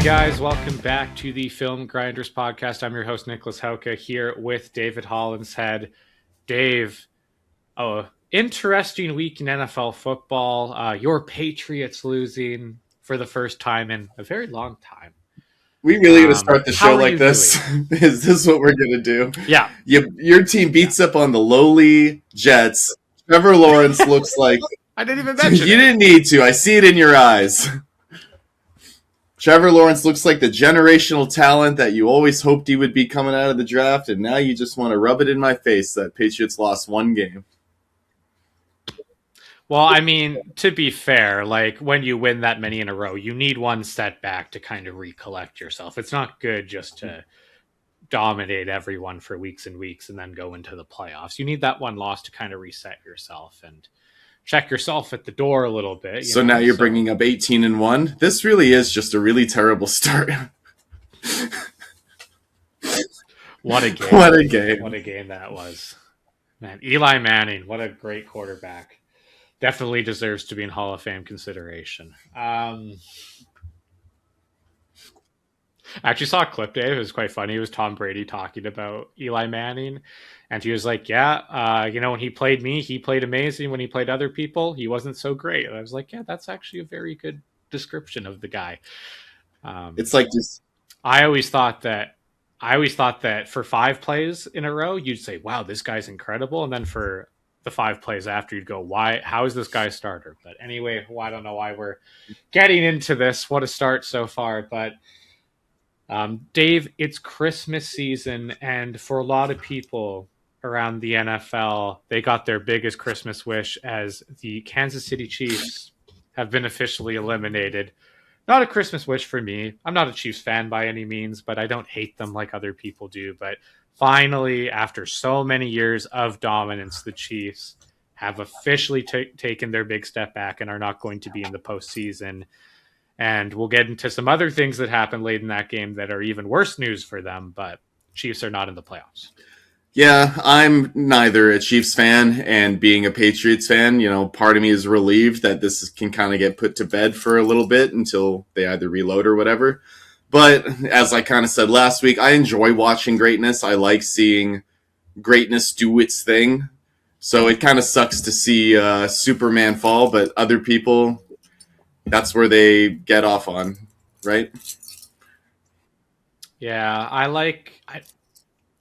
guys, welcome back to the Film Grinders podcast. I'm your host, Nicholas Hauka, here with David Hollinshead. Dave, interesting week in NFL football. Your Patriots losing for the first time in a very long time. We really going to start the show like this? Doing? Is this what we're going to do? Yeah. Your team beats up on the lowly Jets. Trevor Lawrence looks like... I didn't even mention You didn't need to. I see it in your eyes. Trevor Lawrence looks like the generational talent that you always hoped he would be coming out of the draft, and now you just want to rub it in my face that Patriots lost one game. Well, I mean, to be fair, like when you win that many in a row, you need one setback to kind of recollect yourself. It's not good just to dominate everyone for weeks and weeks and then go into the playoffs. You need that one loss to kind of reset yourself and check yourself at the door a little bit. So now you're bringing up 18-1. This really is just a really terrible start. What a game. What a game. What a game that was. Man, Eli Manning, what a great quarterback. Definitely deserves to be in Hall of Fame consideration. I actually saw a clip, Dave. It was quite funny. It was Tom Brady talking about Eli Manning. And he was like, when he played me, he played amazing. When he played other people, he wasn't so great. And I was like, yeah, that's actually a very good description of the guy. It's like this. I always thought that for 5 plays in a row, you'd say, wow, this guy's incredible. And then for the 5 plays after, you'd go, how is this guy a starter? But anyway, I don't know why we're getting into this. What a start so far. But Dave, it's Christmas season, and for a lot of people around the NFL, they got their biggest Christmas wish as the Kansas City Chiefs have been officially eliminated. Not a Christmas wish for me. I'm not a Chiefs fan by any means, but I don't hate them like other people do. But finally, after so many years of dominance, the Chiefs have officially taken their big step back and are not going to be in the postseason. And we'll get into some other things that happened late in that game that are even worse news for them, but Chiefs are not in the playoffs. Yeah, I'm neither a Chiefs fan and being a Patriots fan, part of me is relieved that this can kind of get put to bed for a little bit until they either reload or whatever. But as I kind of said last week, I enjoy watching greatness. I like seeing greatness do its thing. So it kind of sucks to see Superman fall, but other people, that's where they get off on, right? Yeah,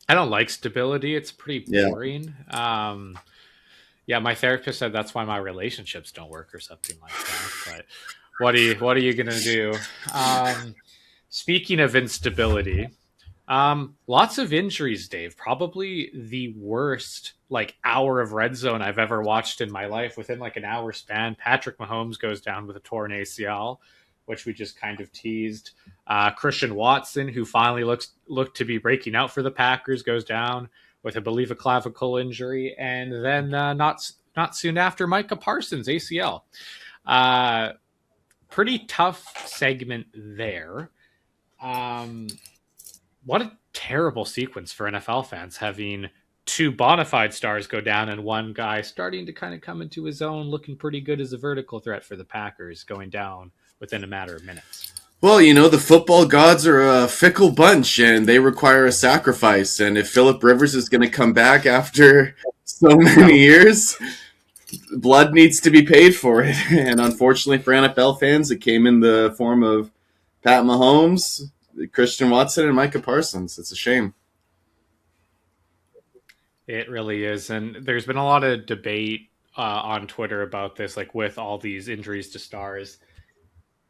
I don't like stability. It's pretty boring. Yeah. My therapist said that's why my relationships don't work or something like that. But what are you gonna do? Speaking of instability, lots of injuries, Dave. Probably the worst hour of red zone I've ever watched in my life. Within an hour span, Patrick Mahomes goes down with a torn ACL, which we just kind of teased. Christian Watson, who finally looked to be breaking out for the Packers, goes down with, I believe, a clavicle injury. And then not soon after, Micah Parsons, ACL. Pretty tough segment there. What a terrible sequence for NFL fans, having 2 bona fide stars go down and one guy starting to kind of come into his own, looking pretty good as a vertical threat for the Packers, going down within a matter of minutes. Well, the football gods are a fickle bunch, and they require a sacrifice. And if Phillip Rivers is going to come back after so many years, blood needs to be paid for it. And unfortunately for NFL fans, it came in the form of Pat Mahomes, Christian Watson, and Micah Parsons. It's a shame. It really is. And there's been a lot of debate on Twitter about this, with all these injuries to stars.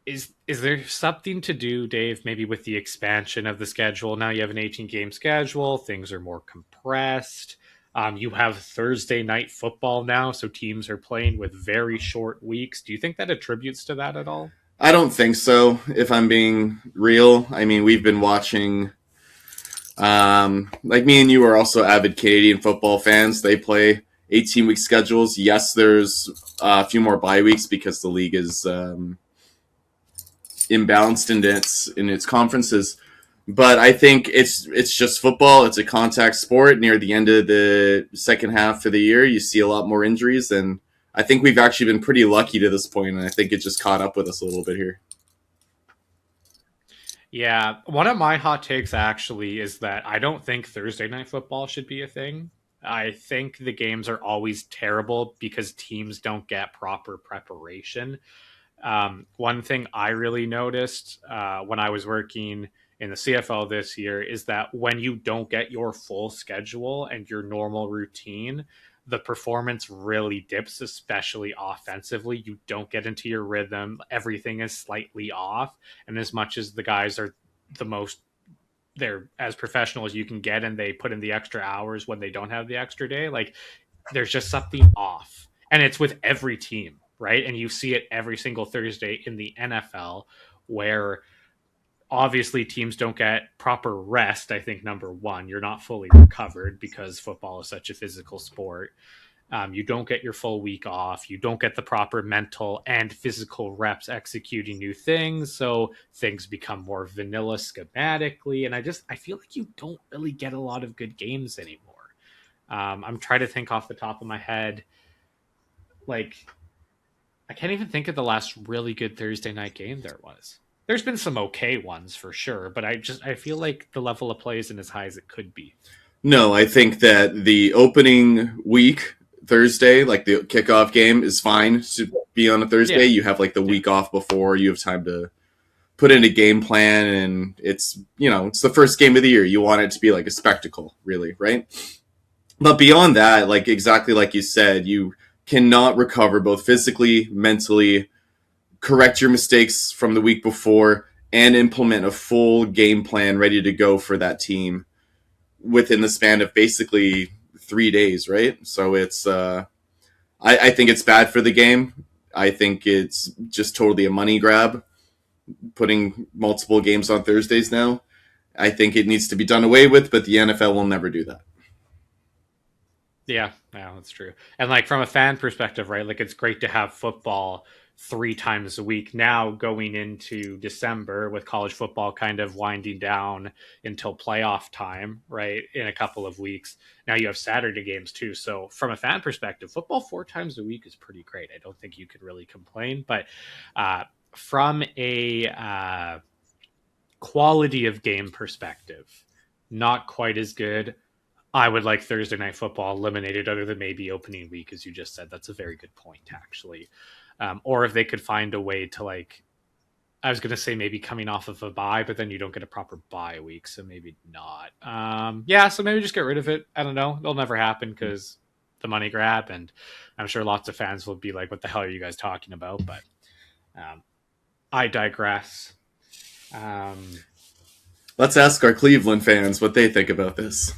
Is there something to do, Dave, maybe with the expansion of the schedule? Now you have an 18-game schedule. Things are more compressed. You have Thursday night football now, so teams are playing with very short weeks. Do you think that attributes to that at all? I don't think so, if I'm being real. I mean, we've been watching, me and you are also avid Canadian football fans. They play 18-week schedules. Yes, there's a few more bye weeks because the league is imbalanced in its conferences. But I think it's just football. It's a contact sport. Near the end of the second half of the year, you see a lot more injuries, and I think we've actually been pretty lucky to this point, and I think it just caught up with us a little bit here. Yeah, one of my hot takes actually is that I don't think Thursday night football should be a thing. I think the games are always terrible because teams don't get proper preparation. One thing I really noticed when I was working in the CFL this year is that when you don't get your full schedule and your normal routine, the performance really dips, especially offensively. You don't get into your rhythm. Everything is slightly off. And as much as the guys are the most, they're as professional as you can get and they put in the extra hours when they don't have the extra day, like there's just something off. And it's with every team, right? And you see it every single Thursday in the NFL where obviously teams don't get proper rest. I think number one, you're not fully recovered because football is such a physical sport. You don't get your full week off. You don't get the proper mental and physical reps executing new things. So things become more vanilla schematically. And I feel like you don't really get a lot of good games anymore. I'm trying to think off the top of my head. Like, I can't even think of the last really good Thursday night game there was. There's been some okay ones for sure, but I feel like the level of play isn't as high as it could be. No, I think that the opening week Thursday, like the kickoff game, is fine to be on a Thursday. Yeah, You have like the yeah, week off before. You have time to put in a game plan, and it's the first game of the year. You want it to be like a spectacle, really, right? But beyond that, like exactly like you said, you cannot recover both physically, mentally, correct your mistakes from the week before, and implement a full game plan ready to go for that team within the span of basically 3 days, right? So I think it's bad for the game. I think it's just totally a money grab, putting multiple games on Thursdays now. I think it needs to be done away with, but the NFL will never do that. yeah, yeah, that's true. And like from a fan perspective, right? Like it's great to have football 3 times a week now going into December with college football kind of winding down until playoff time, right? In a couple of weeks. Now you have Saturday games too. So from a fan perspective, football 4 times a week is pretty great. I don't think you could really complain. But from a quality of game perspective, not quite as good. I would like Thursday night football eliminated, other than maybe opening week, as you just said. That's a very good point, actually. Or if they could find a way to like, I was going to say maybe coming off of a bye, but then you don't get a proper bye week, so maybe not. Yeah, so maybe just get rid of it. I don't know. It'll never happen because the money grab, and I'm sure lots of fans will be like, "What the hell are you guys talking about?" But um, I digress. Um, Let's ask our Cleveland fans what they think about this.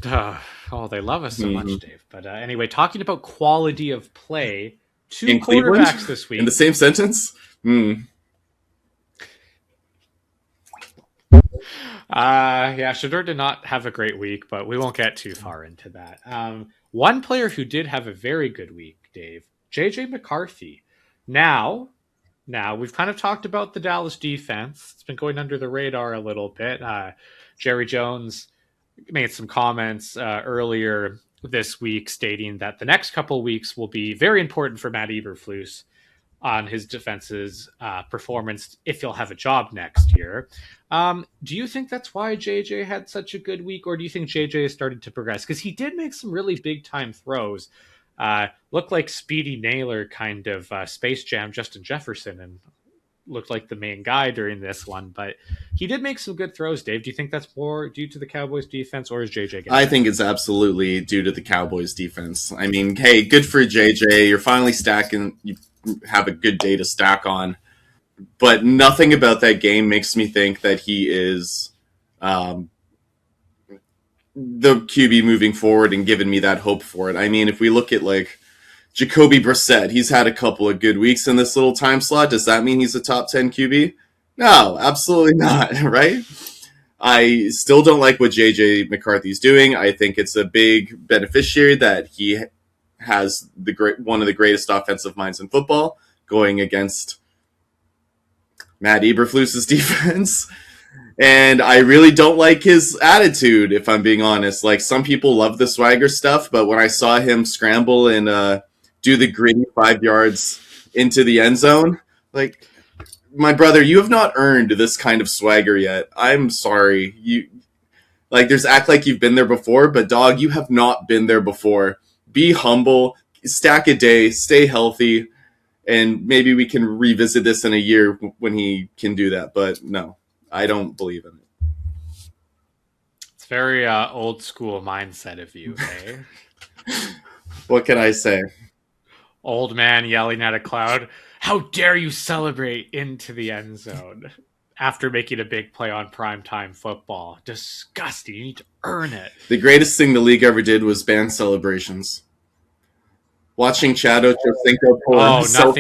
oh, they love us so much, Mm-hmm. Dave. But anyway, talking about quality of play, two In Cleveland, quarterbacks this in the week. same sentence. Yeah, Shador did not have a great week, but we won't get too far into that. One player who did have a very good week, Dave, JJ McCarthy. Now, now we've kind of talked about the Dallas defense. It's been going under the radar a little bit. Jerry Jones made some comments earlier this week stating that the next couple of weeks will be very important for Matt Eberflus on his defense's performance if he'll have a job next year. Do you think that's why JJ had such a good week, or do you think JJ has started to progress? Because he did make some really big time throws. Looked like Speedy Naylor kind of Space Jam Justin Jefferson and looked like the main guy during this one, but he did make some good throws. Dave, do you think that's more due to the Cowboys defense, or is JJ getting I think better? it's absolutely due to the Cowboys defense. I mean, hey, good for JJ. You're finally stacking. You have a good day to stack on. But nothing about that game makes me think that he is um, the QB moving forward and giving me that hope for it. I mean, if we look at like Jacoby Brissett, he's had a couple of good weeks in this little time slot. Does that mean he's a top 10 QB? No, absolutely not, right? I still don't like what JJ McCarthy's doing. I think it's a big beneficiary that he has one of the greatest offensive minds in football going against Matt Eberflus's defense. And I really don't like his attitude, if I'm being honest. Like, some people love the swagger stuff, but when I saw him scramble and do the gritty 5 yards into the end zone, like, my brother, you have not earned this kind of swagger yet. I'm sorry. You like there's act like you've been there before, but dog, you have not been there before. Be humble, stack a day, stay healthy, and maybe we can revisit this in a year when he can do that. But no, I don't believe in it. It's very old school mindset of you, eh? What can I say? Old man yelling at a cloud, "How dare you celebrate into the end zone after making a big play on primetime football? Disgusting. You need to earn it." The greatest thing the league ever did was ban celebrations. Watching Chad Ochocinco pull Oh, himself.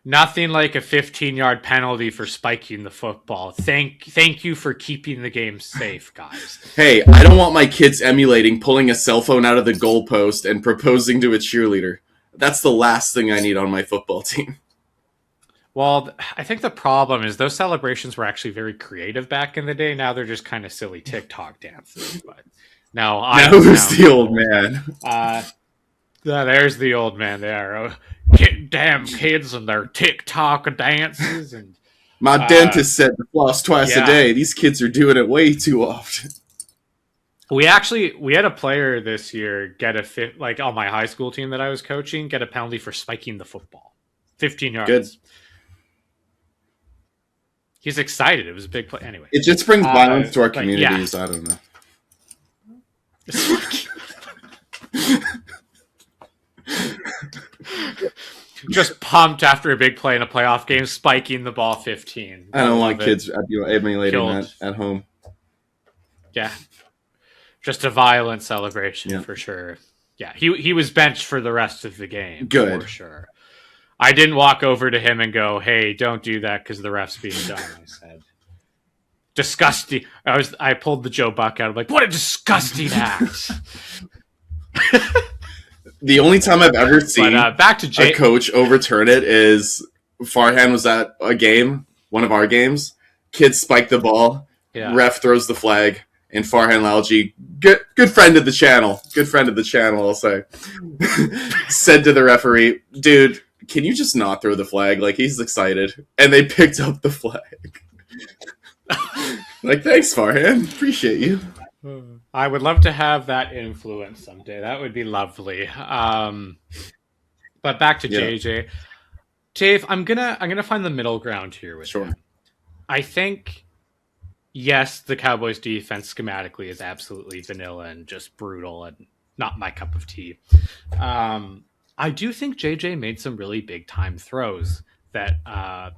nothing like a 15-yard penalty for spiking the football. Thank you for keeping the game safe, guys. Hey, I don't want my kids emulating pulling a cell phone out of the goalpost and proposing to a cheerleader. That's the last thing I need on my football team. Well, I think the problem is those celebrations were actually very creative back in the day. Now they're just kind of silly TikTok dances. But no, Now who's the old man? There's the old man there. Damn kids and their TikTok dances. And my dentist said to floss twice a day. These kids are doing it way too often. We had a player this year get like on my high school team that I was coaching, get a penalty for spiking the football. 15 yards. Good. He's excited. It was a big play. Anyway. It just brings violence to our communities. Yeah. I don't know. Just pumped after a big play in a playoff game, spiking the ball 15. I don't want kids emulating that at home. Yeah. Just a violent celebration for sure. Yeah, he was benched for the rest of the game. Good. For sure. I didn't walk over to him and go, "Hey, don't do that because the ref's being dumb." I said, "Disgusting." I pulled the Joe Buck out. I'm like, "What a disgusting act." The only time I've ever seen back to a coach overturn it is Farhan was at a game, one of our games. Kids spike the ball. Yeah. Ref throws the flag. And Farhan Lalji, good friend of the channel, I'll say, said to the referee, "Dude, can you just not throw the flag? Like, he's excited." And they picked up the flag. Like, thanks, Farhan. Appreciate you. I would love to have that influence someday. That would be lovely. But back to JJ. Dave, I'm gonna find the middle ground here with you. I think, yes, the Cowboys' defense schematically is absolutely vanilla and just brutal and not my cup of tea. I do think JJ made some really big time throws that,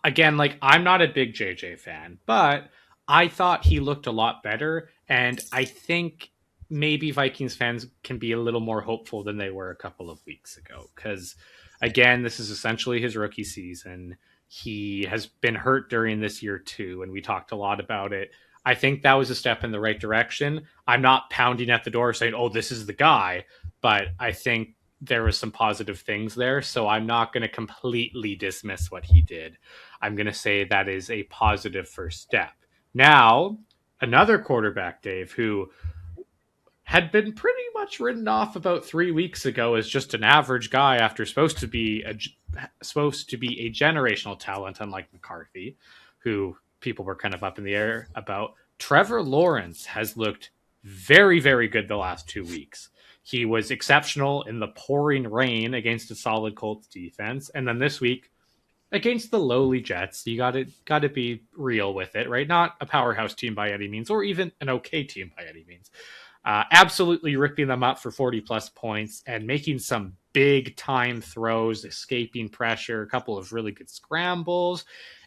again, like, I'm not a big JJ fan, but I thought he looked a lot better, and I think maybe Vikings fans can be a little more hopeful than they were a couple of weeks ago. Because, again, this is essentially his rookie season. He has been hurt during this year too, and we talked a lot about it. I think that was a step in the right direction. I'm not pounding at the door saying, "Oh, this is the guy," but I think there was some positive things there, so I'm not going to completely dismiss what he did. I'm going to say that is a positive first step. Now, another quarterback, Dave, who had been pretty much written off about 3 weeks ago as just an average guy after supposed to be a generational talent, unlike McCarthy, who people were kind of up in the air about. Trevor Lawrence has looked very, very good the last 2 weeks. He was exceptional in the pouring rain against a solid Colts defense, and then this week against the lowly Jets, you got to be real with it, right? Not a powerhouse team by any means, or even an okay team by any means. Absolutely ripping them up for 40-plus points and making some big-time throws, escaping pressure, a couple of really good scrambles.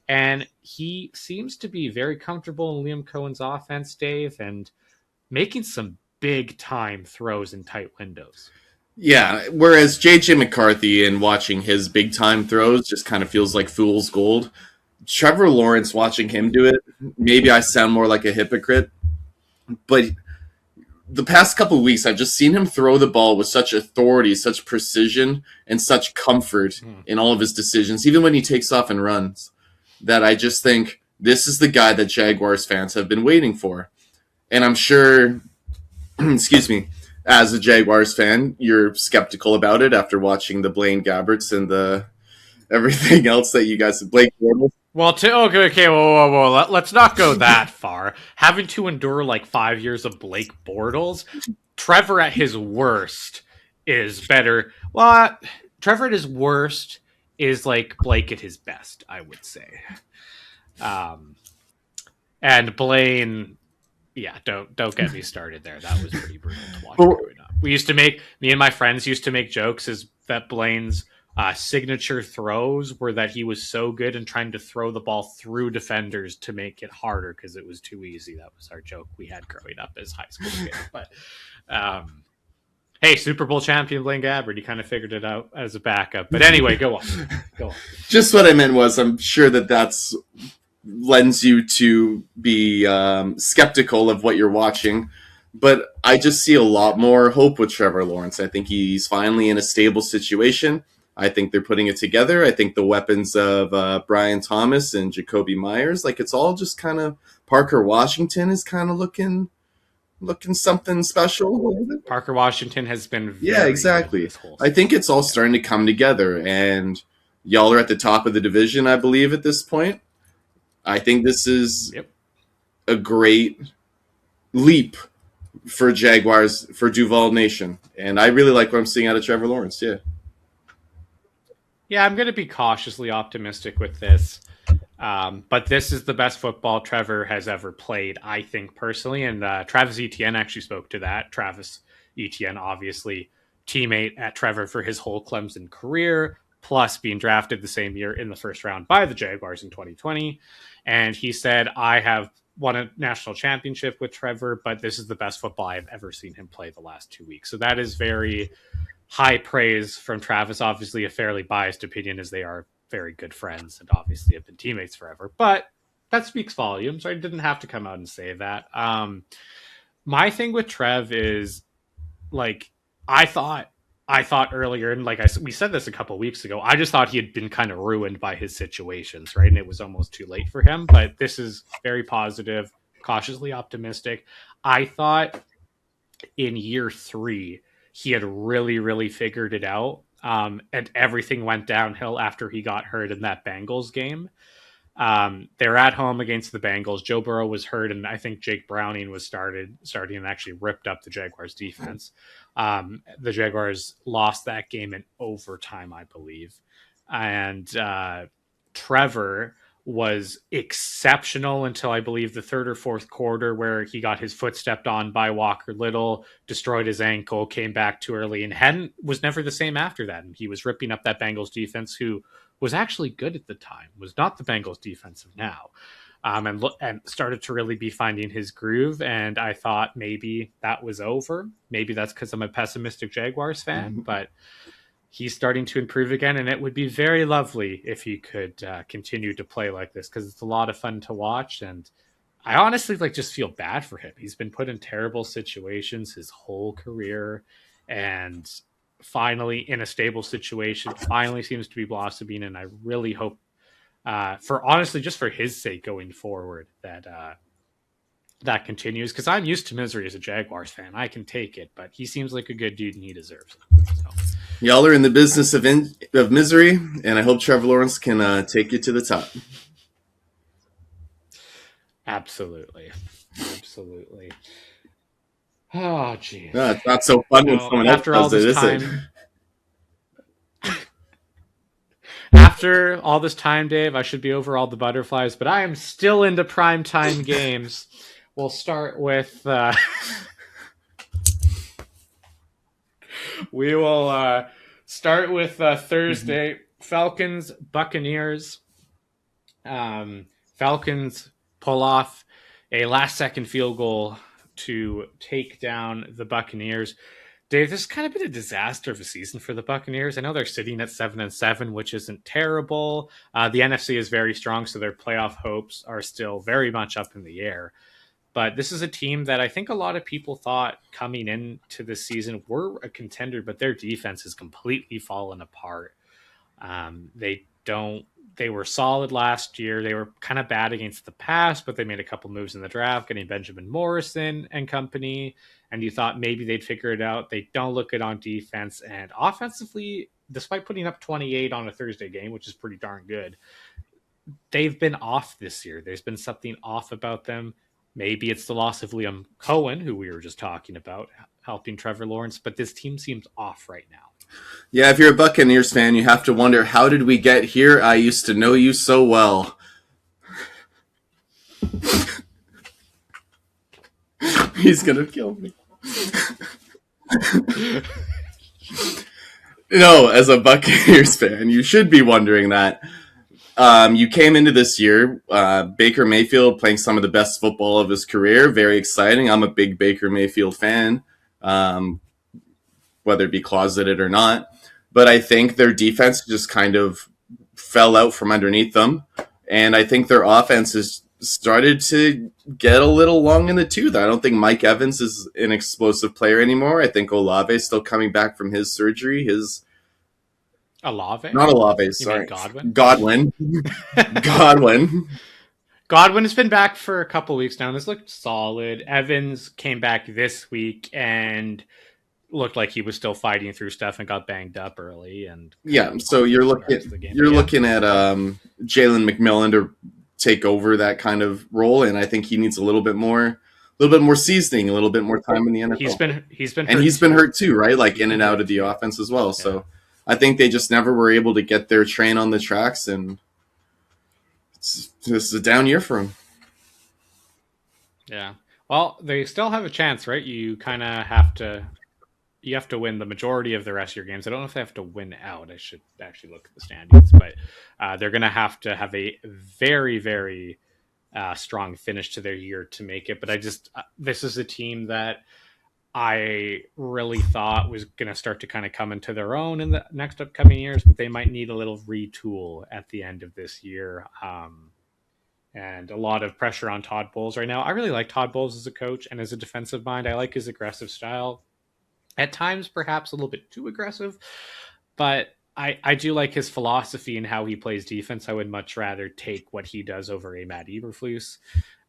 And he seems to be very comfortable in Liam Cohen's offense, Dave, and making some big-time throws in tight windows. Yeah, whereas J.J. McCarthy and watching his big-time throws just kind of feels like fool's gold. Trevor Lawrence, watching him do it, maybe I sound more like a hypocrite, but the past couple of weeks, I've just seen him throw the ball with such authority, such precision, and such comfort in all of his decisions, even when he takes off and runs, that I just think this is the guy that Jaguars fans have been waiting for. And I'm sure, excuse me, as a Jaguars fan, you're skeptical about it after watching the Blaine Gabberts and the everything else that you guys Blake Bortles. Well, okay, whoa. Let's not go that far. Having to endure like 5 years of Blake Bortles, Trevor at his worst is better. Well, Trevor at his worst is like Blake at his best, I would say. Um, and Blaine, yeah, don't get me started there. That was pretty brutal to watch But growing up. Me and my friends used to make jokes is that Blaine's signature throws were that he was so good in trying to throw the ball through defenders to make it harder because it was too easy. That was our joke we had growing up as high school kids. But hey, Super Bowl champion Blaine Gabbert, he kind of figured it out as a backup. But anyway, go on. just what I meant was, I'm sure that's lends you to be skeptical of what you're watching. But I just see a lot more hope with Trevor Lawrence. I think he's finally in a stable situation. I think they're putting it together. I think the weapons of Brian Thomas and Jacoby Myers, like it's all just kind of Parker Washington is kind of looking something special. Parker Washington has been yeah, exactly. I think it's all starting to come together, and y'all are at the top of the division, I believe, at this point. I think this is a great leap for Jaguars, for Duval Nation. And I really like what I'm seeing out of Trevor Lawrence, yeah. Yeah, I'm going to be cautiously optimistic with this. But this is the best football Trevor has ever played, I think, personally. And Travis Etienne actually spoke to that. Travis Etienne, obviously, teammate at Trevor for his whole Clemson career, plus being drafted the same year in the first round by the Jaguars in 2020. And he said, I have won a national championship with Trevor, but this is the best football I've ever seen him play the last 2 weeks. So that is very high praise from Travis. Obviously, a fairly biased opinion as they are very good friends and obviously have been teammates forever. But that speaks volumes. I didn't have to come out and say that. My thing with Trev is like I thought earlier, and we said this a couple weeks ago. I just thought he had been kind of ruined by his situations, right? And it was almost too late for him. But this is very positive, cautiously optimistic. I thought in year 3 he had really, really figured it out. And everything went downhill after he got hurt in that Bengals game. They're at home against the Bengals. Joe Burrow was hurt, and I think Jake Browning was starting and actually ripped up the Jaguars defense. The Jaguars lost that game in overtime, I believe. And Trevor was exceptional until I believe the third or fourth quarter, where he got his foot stepped on by Walker Little, destroyed his ankle, came back too early, and was never the same after that. And he was ripping up that Bengals defense, who was actually good at the time, was not the Bengals defense of now, and started to really be finding his groove. And I thought maybe that was over. Maybe that's because I'm a pessimistic Jaguars fan, but he's starting to improve again, and it would be very lovely if he could continue to play like this, because it's a lot of fun to watch. And I honestly just feel bad for him. He's been put in terrible situations his whole career, and finally in a stable situation, finally seems to be blossoming. And I really hope, just for his sake going forward, that that continues, because I'm used to misery as a Jaguars fan. I can take it, but he seems like a good dude and he deserves it. So. Y'all are in the business of misery, and I hope Trevor Lawrence can take you to the top. Absolutely. Oh, geez. No, it's not so fun when someone else does it, is it? After all this time, Dave, I should be over all the butterflies, but I am still into primetime games. We'll start with... we will start with Thursday. Falcons, Buccaneers. Falcons pull off a last-second field goal to take down the Buccaneers. Dave, this has kind of been a disaster of a season for the Buccaneers. I know they're sitting at 7-7, which isn't terrible. The NFC is very strong, so their playoff hopes are still very much up in the air. But this is a team that I think a lot of people thought coming into this season were a contender, but their defense has completely fallen apart. They were solid last year. They were kind of bad against the pass, but they made a couple moves in the draft, getting Benjamin Morrison and company. And you thought maybe they'd figure it out. They don't look good on defense, and offensively, despite putting up 28 on a Thursday game, which is pretty darn good, they've been off this year. There's been something off about them. Maybe it's the loss of Liam Cohen, who we were just talking about, helping Trevor Lawrence, but this team seems off right now. Yeah, if you're a Buccaneers fan, you have to wonder, how did we get here? I used to know you so well. He's gonna kill me. No, as a Buccaneers fan, you should be wondering that. You came into this year, Baker Mayfield playing some of the best football of his career. Very exciting. I'm a big Baker Mayfield fan, whether it be closeted or not. But I think their defense just kind of fell out from underneath them. And I think their offense has started to get a little long in the tooth. I don't think Mike Evans is an explosive player anymore. I think Olave is still coming back from his surgery. Olave? Not Olave, You sorry. mean Godwin? Godwin. Godwin has been back for a couple weeks now, and this looked solid. Evans came back this week and looked like he was still fighting through stuff and got banged up early. And Yeah, so you're looking at Jalen McMillan to take over that kind of role, and I think he needs a little bit more seasoning, a little bit more time in the NFL. He's been hurt too, right? Like in and out of the offense as well. So I think they just never were able to get their train on the tracks, and this is a down year for him. Yeah. Well, they still have a chance, right? You kind of have to win the majority of the rest of your games. I don't know if they have to win out. I should actually look at the standings, but they're going to have a very, very strong finish to their year to make it. But this is a team that I really thought was going to start to kind of come into their own in the next upcoming years, but they might need a little retool at the end of this year. And a lot of pressure on Todd Bowles right now. I really like Todd Bowles as a coach and as a defensive mind. I like his aggressive style. At times, perhaps a little bit too aggressive, but I do like his philosophy and how he plays defense. I would much rather take what he does over a Matt Eberflus.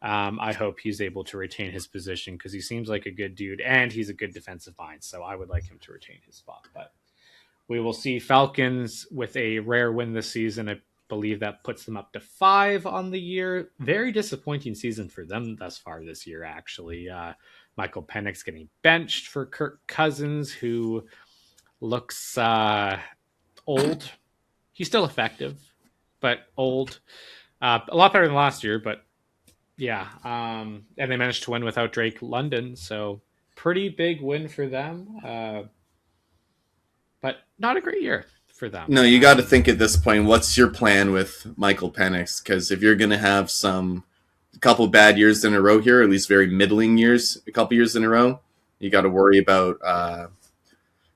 I hope he's able to retain his position because he seems like a good dude and he's a good defensive mind. So I would like him to retain his spot. But we will see. Falcons with a rare win this season. I believe that puts them up to 5 on the year. Very disappointing season for them thus far this year, actually. Michael Penix getting benched for Kirk Cousins, who looks old. He's still effective, but old. A lot better than last year, but yeah. And they managed to win without Drake London, so pretty big win for them. But not a great year for them. No, you got to think at this point, what's your plan with Michael Penix? Because if you're going to have a couple bad years in a row here, or at least very middling years, a couple years in a row, you got to worry about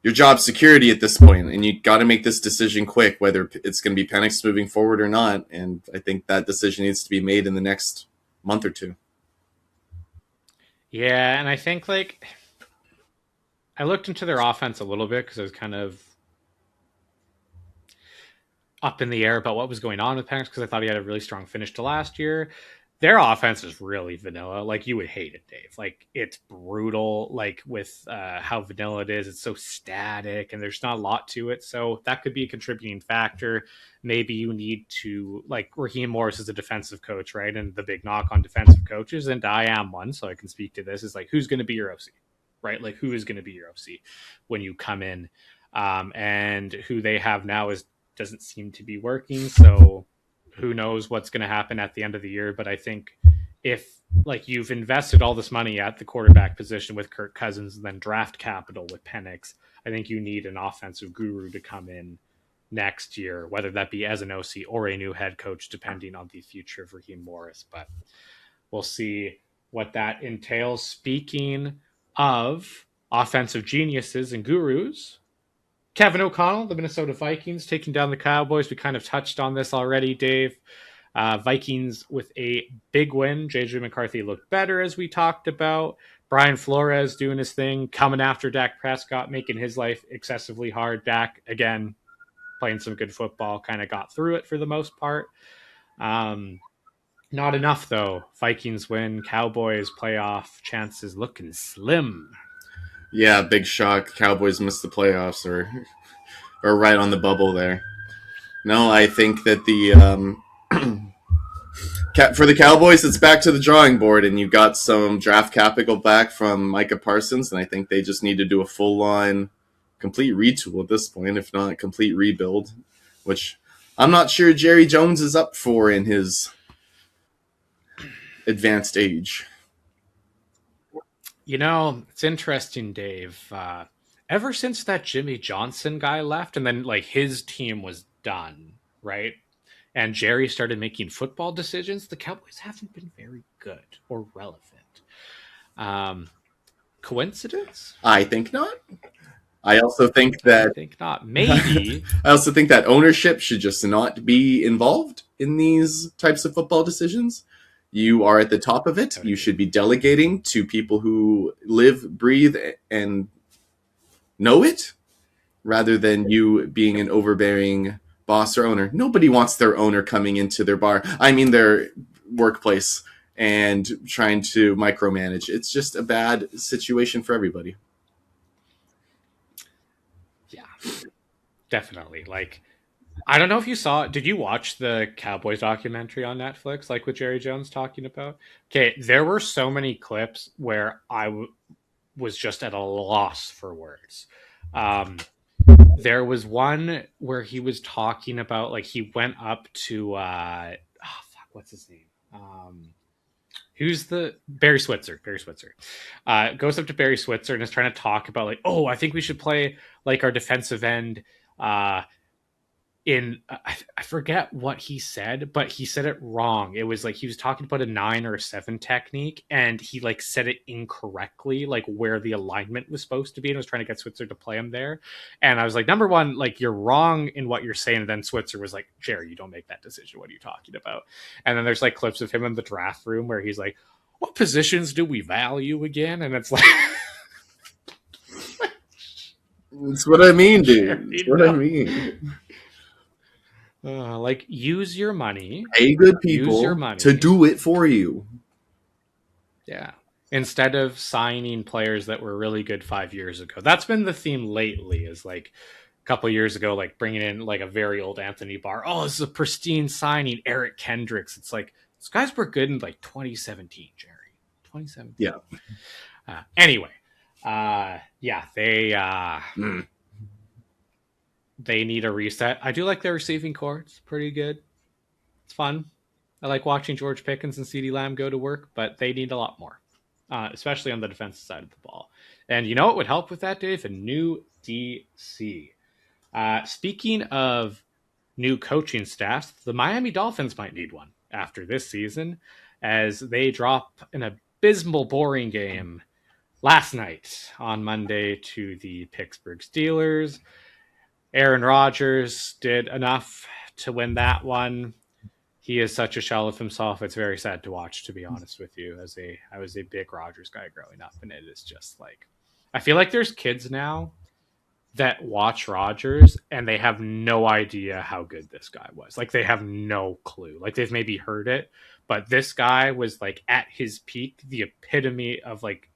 your job security at this point, and you got to make this decision quick, whether it's going to be Penix moving forward or not. And I think that decision needs to be made in the next month or two. Yeah, and I think I looked into their offense a little bit because I was kind of up in the air about what was going on with Penix because I thought he had a really strong finish to last year. Their offense is really vanilla. Like, you would hate it, Dave. Like, it's brutal. Like, with how vanilla it is, it's so static, and there's not a lot to it. So that could be a contributing factor. Maybe you need to, like, Raheem Morris is a defensive coach, right? And the big knock on defensive coaches, and I am one, so I can speak to this, is like, who's going to be your OC, right? Like, who is going to be your OC when you come in? And who they have now doesn't seem to be working. So who knows what's going to happen at the end of the year. But I think if you've invested all this money at the quarterback position with Kirk Cousins and then draft capital with Penix, I think you need an offensive guru to come in next year, whether that be as an OC or a new head coach, depending on the future of Raheem Morris. But we'll see what that entails. Speaking of offensive geniuses and gurus, Kevin O'Connell, the Minnesota Vikings, taking down the Cowboys. We kind of touched on this already, Dave. Vikings with a big win. JJ McCarthy looked better, as we talked about. Brian Flores doing his thing, coming after Dak Prescott, making his life excessively hard. Dak, again, playing some good football, kind of got through it for the most part. Not enough, though. Vikings win. Cowboys playoff chances looking slim. Yeah, big shock. Cowboys missed the playoffs, or or right on the bubble there. No, I think that the for the Cowboys, it's back to the drawing board, and you got some draft capital back from Micah Parsons, and I think they just need to do a full line, complete retool at this point, if not complete rebuild, which I'm not sure Jerry Jones is up for in his advanced age. You know, it's interesting, Dave. Ever since that Jimmy Johnson guy left, and then like his team was done, right? And Jerry started making football decisions, the Cowboys haven't been very good or relevant. Um, Coincidence? I think not. I also think I that think not. Maybe. I also think that ownership should just not be involved in these types of football decisions. You are at the top of it. You should be delegating to people who live, breathe, and know it, rather than you being an overbearing boss or owner. Nobody wants their owner coming into their bar. I mean, their workplace and trying to micromanage. It's just a bad situation for everybody. Yeah, definitely. Like, I don't know if you saw. Did you watch the Cowboys documentary on Netflix, like with Jerry Jones talking about? Okay, there were so many clips where was just at a loss for words. Um, there was one where he was talking about like he went up to oh, fuck, what's his name? Who's the Barry Switzer? Barry Switzer goes up to Barry Switzer and is trying to talk about like, oh, I think we should play like our defensive end uh, in I forget what he said, but he said it wrong. It was like he was talking about a 9 or a 7 technique, and he like said it incorrectly, like where the alignment was supposed to be, and was trying to get Switzer to play him there. And I was like, number one, like you're wrong in what you're saying. And then Switzer was like, Jerry, you don't make that decision. What are you talking about? And then there's like clips of him in the draft room where he's like, what positions do we value again? And it's like That's what I mean, dude. That's Jerry, what I no. mean. Like use your money. Pay good Use your people money. to do it for you. Yeah. Instead of signing players that were really good 5 years ago. That's been the theme lately, is like a couple years ago, like bringing in like a very old Anthony Barr. Oh, this is a pristine signing. Eric Kendricks. It's like, these guys were good in like 2017, Jerry. 2017. Yeah. Anyway, yeah, they need a reset. I do like their receiving core. It's pretty good. It's fun. I like watching George Pickens and CeeDee Lamb go to work, but they need a lot more, especially on the defensive side of the ball. And you know what would help with that, Dave? A new DC. Speaking of new coaching staffs, the Miami Dolphins might need one after this season, as they drop an abysmal, boring game last night on Monday to the Pittsburgh Steelers. Aaron Rodgers did enough to win that one. He is such a shell of himself. It's very sad to watch, to be honest with you. I was a big Rodgers guy growing up, and it is just like, I feel like there's kids now that watch Rodgers and they have no idea how good this guy was. Like they have no clue. Like they've maybe heard it, but this guy was like at his peak, the epitome of like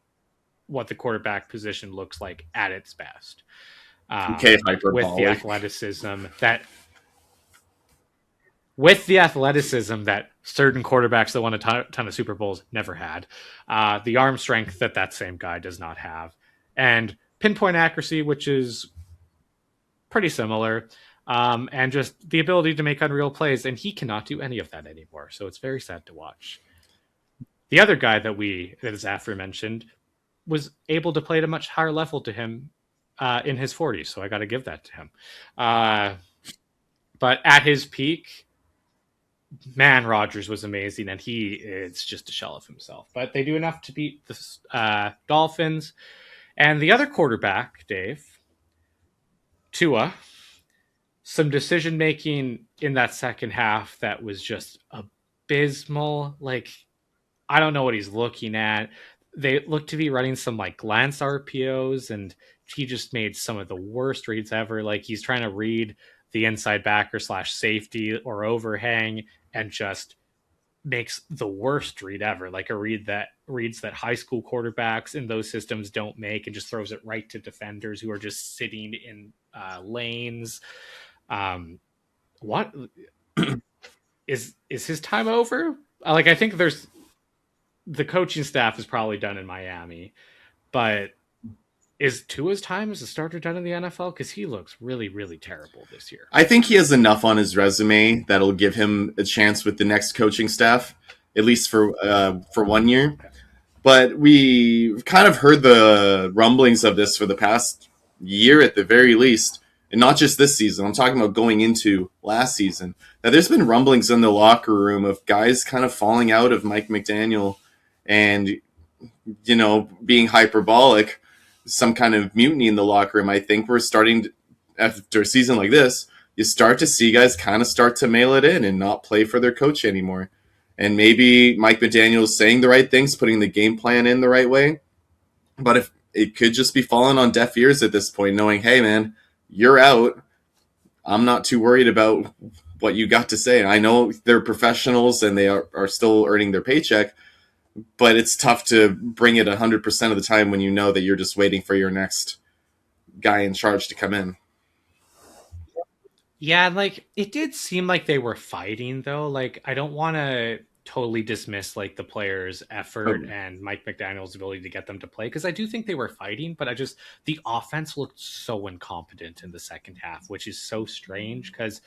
what the quarterback position looks like at its best. Okay, With the hyperbolic. athleticism that certain quarterbacks that won a ton of Super Bowls never had, the arm strength that same guy does not have, and pinpoint accuracy, which is pretty similar, and just the ability to make unreal plays, and he cannot do any of that anymore. So it's very sad to watch. The other guy that is aforementioned was able to play at a much higher level to him in his 40s, so I got to give that to him. But at his peak, man, Rodgers was amazing, and it's just a shell of himself. But they do enough to beat the Dolphins. And the other quarterback, Dave, Tua, some decision making in that second half that was just abysmal. Like, I don't know what he's looking at. They look to be running some like glance RPOs, and he just made some of the worst reads ever. Like he's trying to read the inside backer / safety or overhang and just makes the worst read ever. Like a read that reads that high school quarterbacks in those systems don't make, and just throws it right to defenders who are just sitting in lanes. Um, what is his time over? Like I think there's the coaching staff is probably done in Miami, but is Tua's time as a starter done in the NFL? Because he looks really, really terrible this year. I think he has enough on his resume that'll give him a chance with the next coaching staff, at least for 1 year. Okay. But we've kind of heard the rumblings of this for the past year at the very least. And not just this season. I'm talking about going into last season. Now, there's been rumblings in the locker room of guys kind of falling out of Mike McDaniel and, being hyperbolic, some kind of mutiny in the locker room. I think we're starting to, after a season like this, you start to see guys kind of start to mail it in and not play for their coach anymore. And maybe Mike McDaniel's saying the right things, putting the game plan in the right way. But if it could just be falling on deaf ears at this point, knowing, hey, man, you're out. I'm not too worried about what you got to say. I know they're professionals and they are still earning their paycheck, but it's tough to bring it 100% of the time when you know that you're just waiting for your next guy in charge to come in. Yeah, like it did seem like they were fighting though. Like I don't want to totally dismiss like the players' effort Oh, and Mike McDaniel's ability to get them to play because I do think they were fighting, but the offense looked so incompetent in the second half, which is so strange because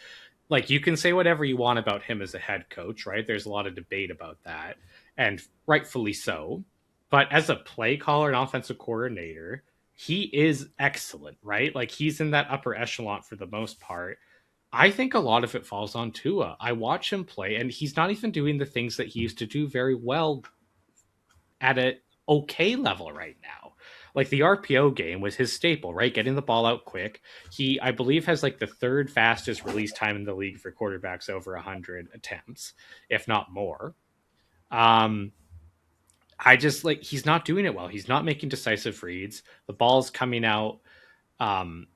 like you can say whatever you want about him as a head coach, right? There's a lot of debate about that, and rightfully so. But as a play caller and offensive coordinator, he is excellent, right? Like he's in that upper echelon for the most part. I think a lot of it falls on Tua. I watch him play, and he's not even doing the things that he used to do very well at a okay level right now. Like the RPO game was his staple, right? Getting the ball out quick. He, I believe, has like the third fastest release time in the league for quarterbacks over 100 attempts, if not more. Um, I just like he's not doing it well. He's not making decisive reads. The ball's coming out um,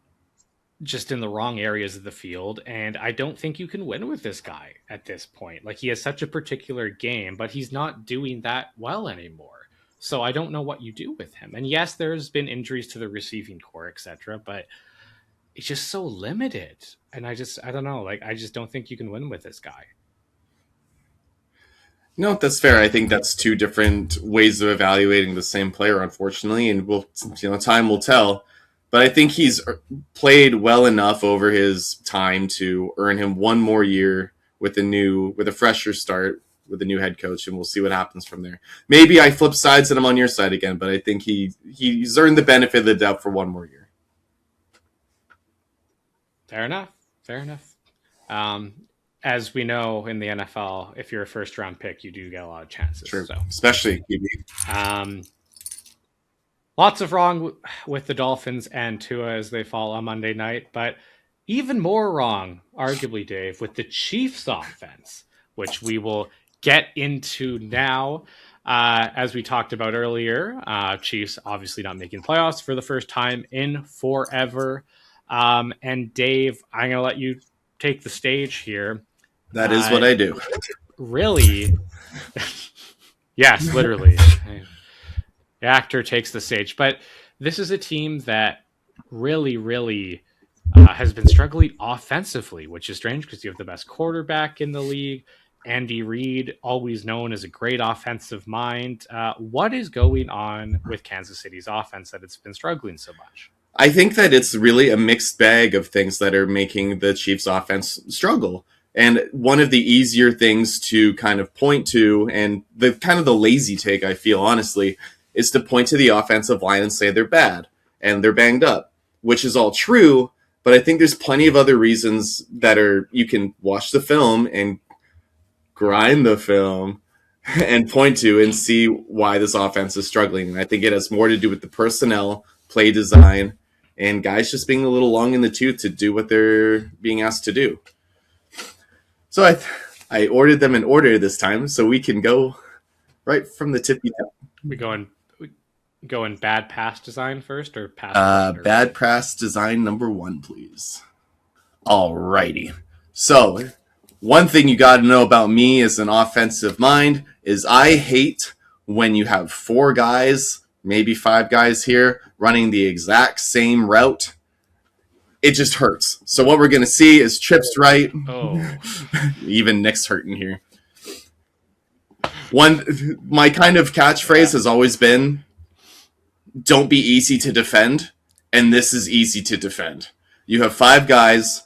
just in the wrong areas of the field. And I don't think you can win with this guy at this point. Like he has such a particular game, but he's not doing that well anymore. So I don't know what you do with him. And yes, there's been injuries to the receiving core, etc., but it's just so limited. And I don't know. Like I just don't think you can win with this guy. no, that's fair. I think that's two different ways of evaluating the same player, unfortunately, and time will tell. But I think he's played well enough over his time to earn him one more year with a fresher start with a new head coach, and we'll see what happens from there. Maybe I flip sides and I'm on your side again, but I think he's earned the benefit of the doubt for one more year. Fair enough. Fair enough. Um, as we know in the NFL, if you're a first round pick, you do get a lot of chances. Sure, So especially QB. Um, lots of wrong with the Dolphins and Tua as they fall on Monday night, but even more wrong, arguably, Dave, with the Chiefs offense, which we will get into now. As we talked about earlier, Chiefs obviously not making playoffs for the first time in forever. And Dave, I'm going to let you take the stage here. That is what I do. Really? Yes, literally. The actor takes the stage. But this is a team that really, really has been struggling offensively, which is strange because you have the best quarterback in the league. Andy Reid, always known as a great offensive mind. What is going on with Kansas City's offense that it's been struggling so much? I think that it's really a mixed bag of things that are making the Chiefs offense struggle. And one of the easier things to kind of point to, and the kind of the lazy take, I feel, honestly, is to point to the offensive line and say they're bad and they're banged up, which is all true. But I think there's plenty of other reasons that you can watch the film and grind the film and point to and see why this offense is struggling. And I think it has more to do with the personnel, play design, and guys just being a little long in the tooth to do what they're being asked to do. So I ordered them in order this time so we can go right from the tippy top. We going bad pass design first or pass? Bad pass design number 1, please. Alrighty. So one thing you got to know about me as an offensive mind is I hate when you have 4 guys, maybe 5 guys here, running the exact same route it just hurts. So what we're going to see is trips right. Oh, Even Nick's hurting here. My kind of yeah. catchphrase has always been, don't be easy to defend, and this is easy to defend. You have 5 guys.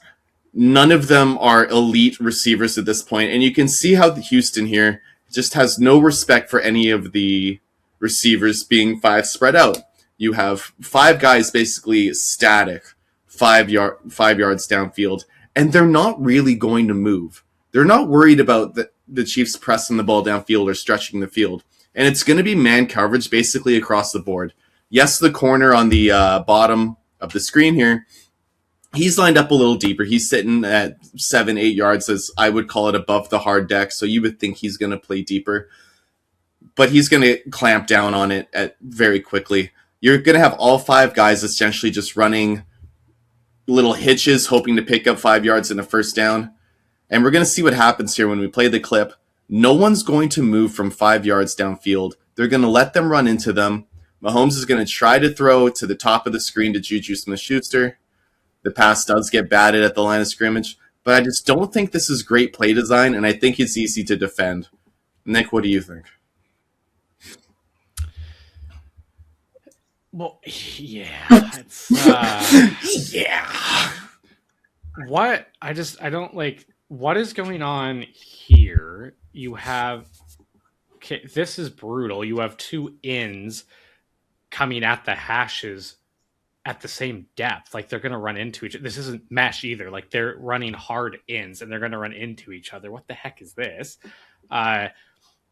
None of them are elite receivers at this point, and you can see how the Houston here just has no respect for any of the receivers being 5 spread out. You have 5 guys basically static, 5 yards downfield, and they're not really going to move. They're not worried about the Chiefs pressing the ball downfield or stretching the field, and it's going to be man coverage basically across the board. Yes, the corner on the bottom of the screen here, he's lined up a little deeper. He's sitting at 7-8 yards, as I would call it, above the hard deck. So you would think he's going to play deeper, but he's going to clamp down on it very quickly. You're going to have all 5 guys essentially just running little hitches, hoping to pick up 5 yards in a first down. And we're going to see what happens here when we play the clip. No one's going to move from 5 yards downfield. They're going to let them run into them. Mahomes is going to try to throw to the top of the screen to Juju Smith-Schuster. The pass does get batted at the line of scrimmage, but I just don't think this is great play design, and I think it's easy to defend. Nick, what do you think? Well, yeah. It's Yeah. what I don't like. What is going on here? You have this is brutal. You have 2 ends coming at the hashes at the same depth. Like they're going to run into each other. This isn't mesh either. Like they're running hard ends and they're going to run into each other. What the heck is this?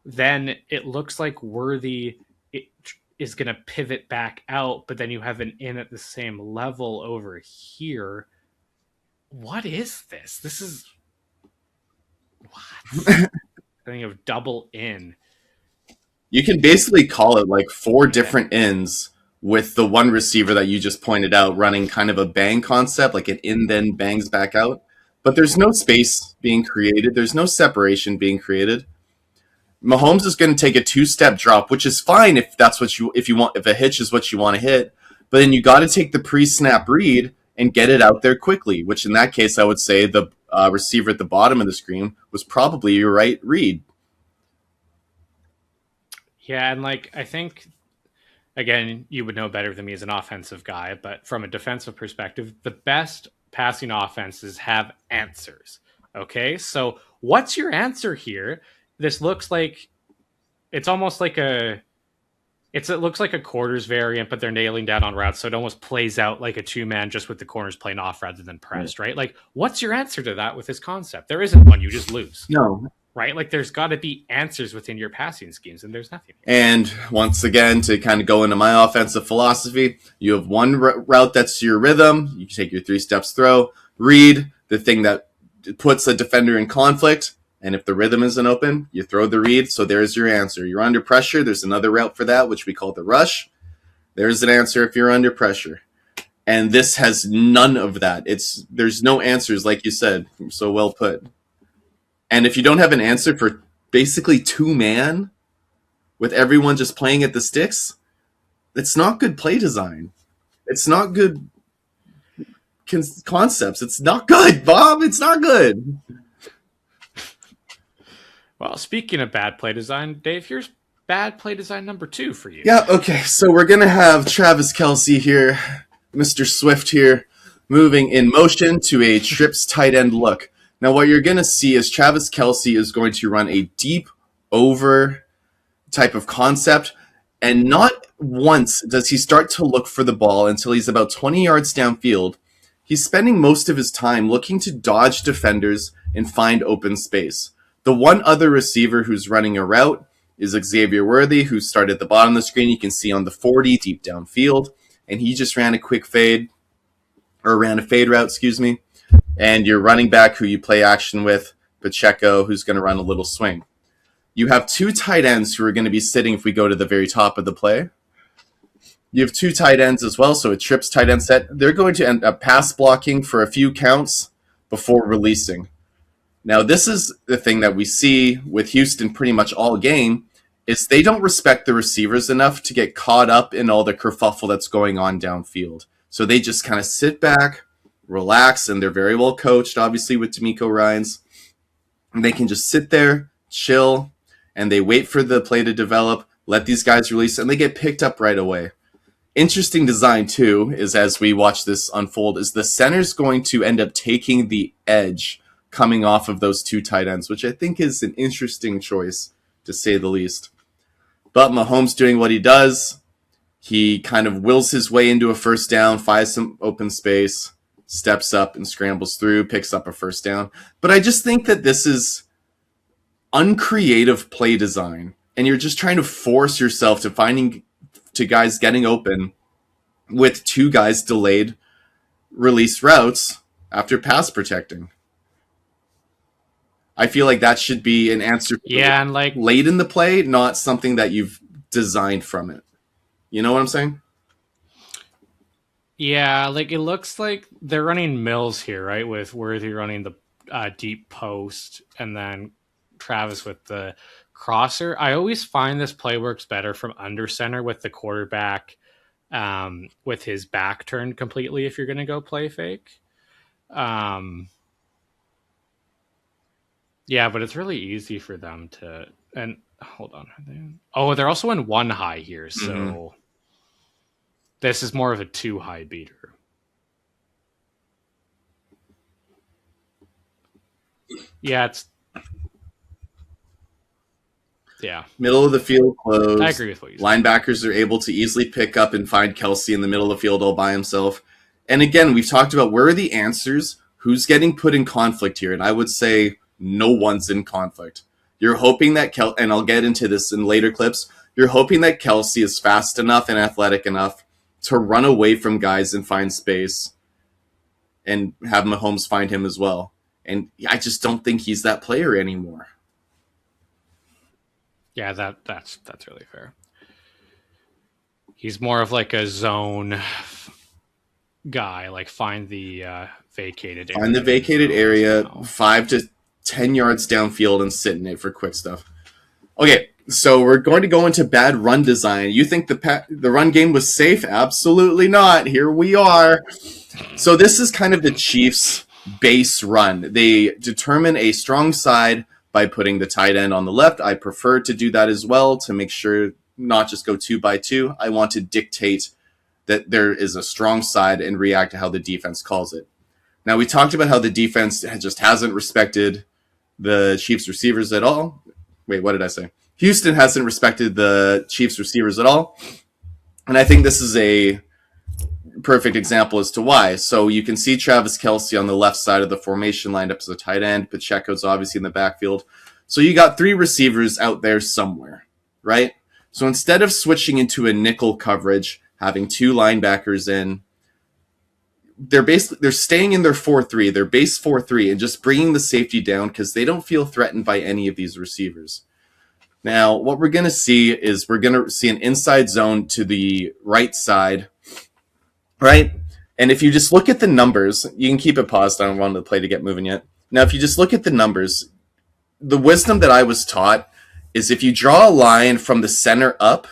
Then it looks like Worthy is going to pivot back out, but then you have an in at the same level over here. What is this? This is what? I think of double in. You can basically call it like 4 different ends with the one receiver that you just pointed out running kind of a bang concept, like an in then bangs back out. But there's no space being created. There's no separation being created. Mahomes is going to take a 2-step drop, which is fine if that's what if a hitch is what you want to hit. But then you got to take the pre-snap read and get it out there quickly, which in that case, I would say the receiver at the bottom of the screen was probably your right read. Yeah, and like I think again, you would know better than me as an offensive guy, but from a defensive perspective, the best passing offenses have answers. Okay, so what's your answer here? This looks like it's almost like it looks like a quarters variant, but they're nailing down on routes, so it almost plays out like a 2-man just with the corners playing off rather than pressed, right? Like, what's your answer to that with this concept? There isn't one. You just lose. No. Right? Like, there's got to be answers within your passing schemes, and there's nothing. And once again, to kind of go into my offensive philosophy, you have one route that's your rhythm. You can take your 3 steps throw, read the thing that puts a defender in conflict. And if the rhythm isn't open, you throw the read. So there's your answer. You're under pressure. There's another route for that, which we call the rush. There's an answer if you're under pressure. And this has none of that. There's no answers, like you said. So well put. And if you don't have an answer for basically 2-man with everyone just playing at the sticks, it's not good play design. It's not good concepts. It's not good, Bob. It's not good. Well, speaking of bad play design, Dave, here's bad play design number 2 for you. Yeah, okay. So we're going to have Travis Kelce here, Mr. Swift here, moving in motion to a trips tight end look. Now, what you're going to see is Travis Kelce is going to run a deep over type of concept, and not once does he start to look for the ball until he's about 20 yards downfield. He's spending most of his time looking to dodge defenders and find open space. The one other receiver who's running a route is Xavier Worthy, who started at the bottom of the screen. You can see on the 40 deep downfield, and he just ran a quick fade, or ran a fade route, excuse me. And your running back who you play action with, Pacheco, who's going to run a little swing. You have 2 tight ends who are going to be sitting if we go to the very top of the play. You have 2 tight ends as well, so a trips tight end set. They're going to end up pass blocking for a few counts before releasing. Now, this is the thing that we see with Houston pretty much all game, is they don't respect the receivers enough to get caught up in all the kerfuffle that's going on downfield. So they just kind of sit back, relax, and they're very well coached, obviously, with D'Amico Ryans. And they can just sit there, chill, and they wait for the play to develop, let these guys release, and they get picked up right away. Interesting design, too, is as we watch this unfold, is the center's going to end up taking the edge coming off of those two tight ends, which I think is an interesting choice, to say the least. But Mahomes doing what he does, he kind of wills his way into a first down, finds some open space, steps up and scrambles through, picks up a first down. But I just think that this is uncreative play design, and you're just trying to force yourself to guys getting open with two guys delayed release routes after pass protecting. I feel like that should be an answer and like late in the play, not something that you've designed from it. You know what I'm saying? Yeah, like it looks like they're running Mills here, right? With Worthy running the deep post, and then Travis with the crosser. I always find this play works better from under center with the quarterback with his back turned completely if you're going to go play fake. Yeah, but it's really easy for them to. And hold on. They're also in one high here, so this is more of a two high beater. Yeah, Middle of the field closed. I agree with what you said. Linebackers are able to easily pick up and find Kelsey in the middle of the field all by himself. And again, we've talked about where are the answers, who's getting put in conflict here, and I would say no one's in conflict. You're hoping that and I'll get into this in later clips, you're hoping that Kelsey is fast enough and athletic enough to run away from guys and find space and have Mahomes find him as well. And I just don't think he's that player anymore. Yeah, that's really fair. He's more of like a zone guy, like find the vacated area. Find the vacated area, 5 to 10 yards downfield and sit in it for quick stuff. Okay, so we're going to go into bad run design. You think the run game was safe? Absolutely not. Here we are. So this is kind of the Chiefs' base run. They determine a strong side by putting the tight end on the left. I prefer to do that as well to make sure not just go 2 by 2. I want to dictate that there is a strong side and react to how the defense calls it. Now, we talked about how the defense just hasn't respected the Chiefs receivers at all. Wait, what did I say? Houston hasn't respected the Chiefs receivers at all. And I think this is a perfect example as to why. So you can see Travis Kelsey on the left side of the formation lined up as a tight end. Pacheco's obviously in the backfield. So you got 3 receivers out there somewhere, right? So instead of switching into a nickel coverage, having 2 linebackers in, they're staying in their 4-3, their base 4-3, and just bringing the safety down because they don't feel threatened by any of these receivers. Now, what we're going to see is we're going to see an inside zone to the right side, right? And if you just look at the numbers, you can keep it paused. I don't want the play to get moving yet. Now, if you just look at the numbers, the wisdom that I was taught is if you draw a line from the center up,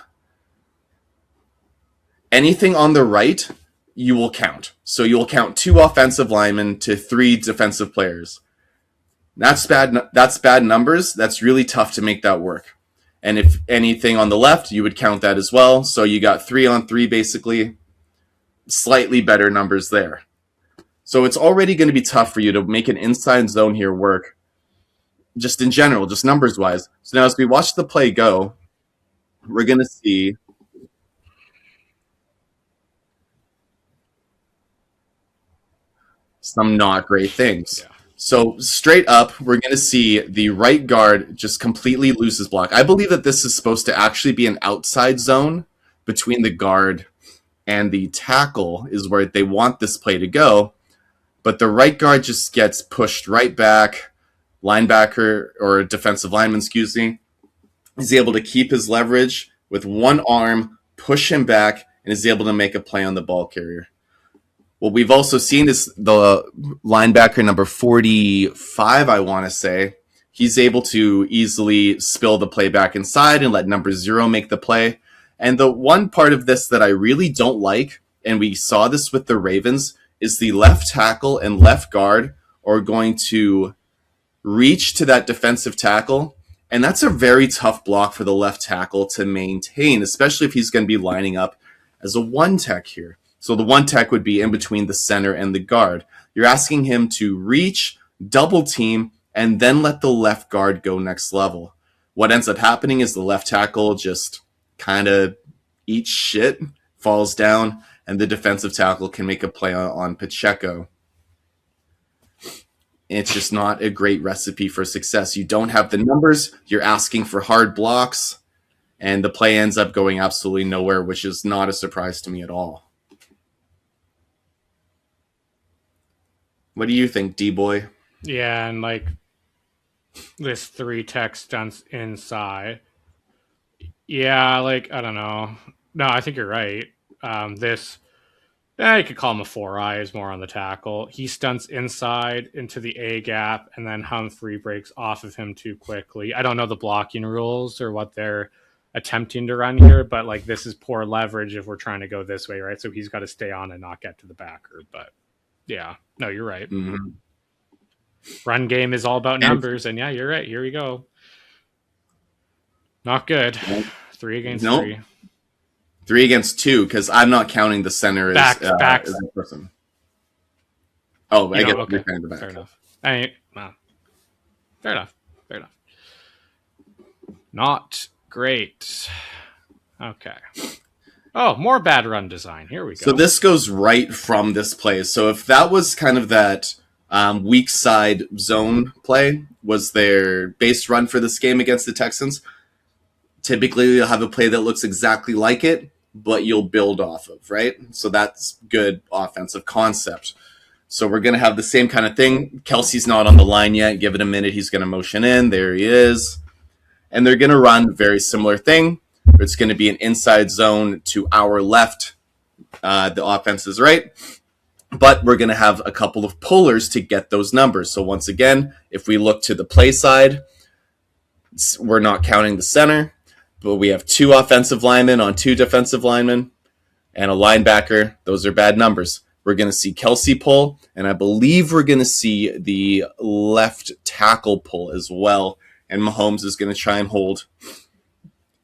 anything on the right, you will count. So you will count 2 offensive linemen to 3 defensive players. That's bad numbers. That's really tough to make that work. And if anything on the left, you would count that as well. So you got 3 on 3 basically. Slightly better numbers there. So it's already going to be tough for you to make an inside zone here work. Just in general, just numbers wise. So now as we watch the play go, we're going to see some not great things. Yeah. So straight up, we're going to see the right guard just completely lose his block. I believe that this is supposed to actually be an outside zone between the guard and the tackle is where they want this play to go. But the right guard just gets pushed right back. Linebacker or defensive lineman, is able to keep his leverage with one arm, push him back, and is able to make a play on the ball carrier. What we've also seen is the linebacker number 45, I want to say. He's able to easily spill the play back inside and let number 0 make the play. And the one part of this that I really don't like, and we saw this with the Ravens, is the left tackle and left guard are going to reach to that defensive tackle. And that's a very tough block for the left tackle to maintain, especially if he's going to be lining up as a one tech here. So the one tech would be in between the center and the guard. You're asking him to reach, double team, and then let the left guard go next level. What ends up happening is the left tackle just kind of eats shit, falls down, and the defensive tackle can make a play on Pacheco. It's just not a great recipe for success. You don't have the numbers, you're asking for hard blocks, and the play ends up going absolutely nowhere, which is not a surprise to me at all. What do you think, D-Boy? Yeah, and like this 3-tech stunts inside. Yeah, like, I don't know. No, I think you're right. You could call him a 4-eye, is more on the tackle. He stunts inside into the A gap, and then Humphrey breaks off of him too quickly. I don't know the blocking rules or what they're attempting to run here, but like this is poor leverage if we're trying to go this way, right? So he's got to stay on and not get to the backer. But yeah, no, you're right. Mm-hmm. Run game is all about numbers, and yeah, you're right. Here we go. Not good. 3 against 3. 3 against 2, because I'm not counting the center as a person. Oh, I guess okay. you're counting the back. Fair enough. Fair enough. Fair enough. Not great. Okay. Oh, more bad run design. Here we go. So this goes right from this play. So if that was kind of that weak side zone play was their base run for this game against the Texans, typically you'll have a play that looks exactly like it, but you'll build off of, right? So that's good offensive concept. So we're going to have the same kind of thing. Kelsey's not on the line yet. Give it a minute. He's going to motion in. There he is. And they're going to run a very similar thing. It's going to be an inside zone to our left. The offense is right. But we're going to have a couple of pullers to get those numbers. So once again, if we look to the play side, we're not counting the center, but we have 2 offensive linemen on 2 defensive linemen and a linebacker. Those are bad numbers. We're going to see Kelsey pull, and I believe we're going to see the left tackle pull as well. And Mahomes is going to try and hold,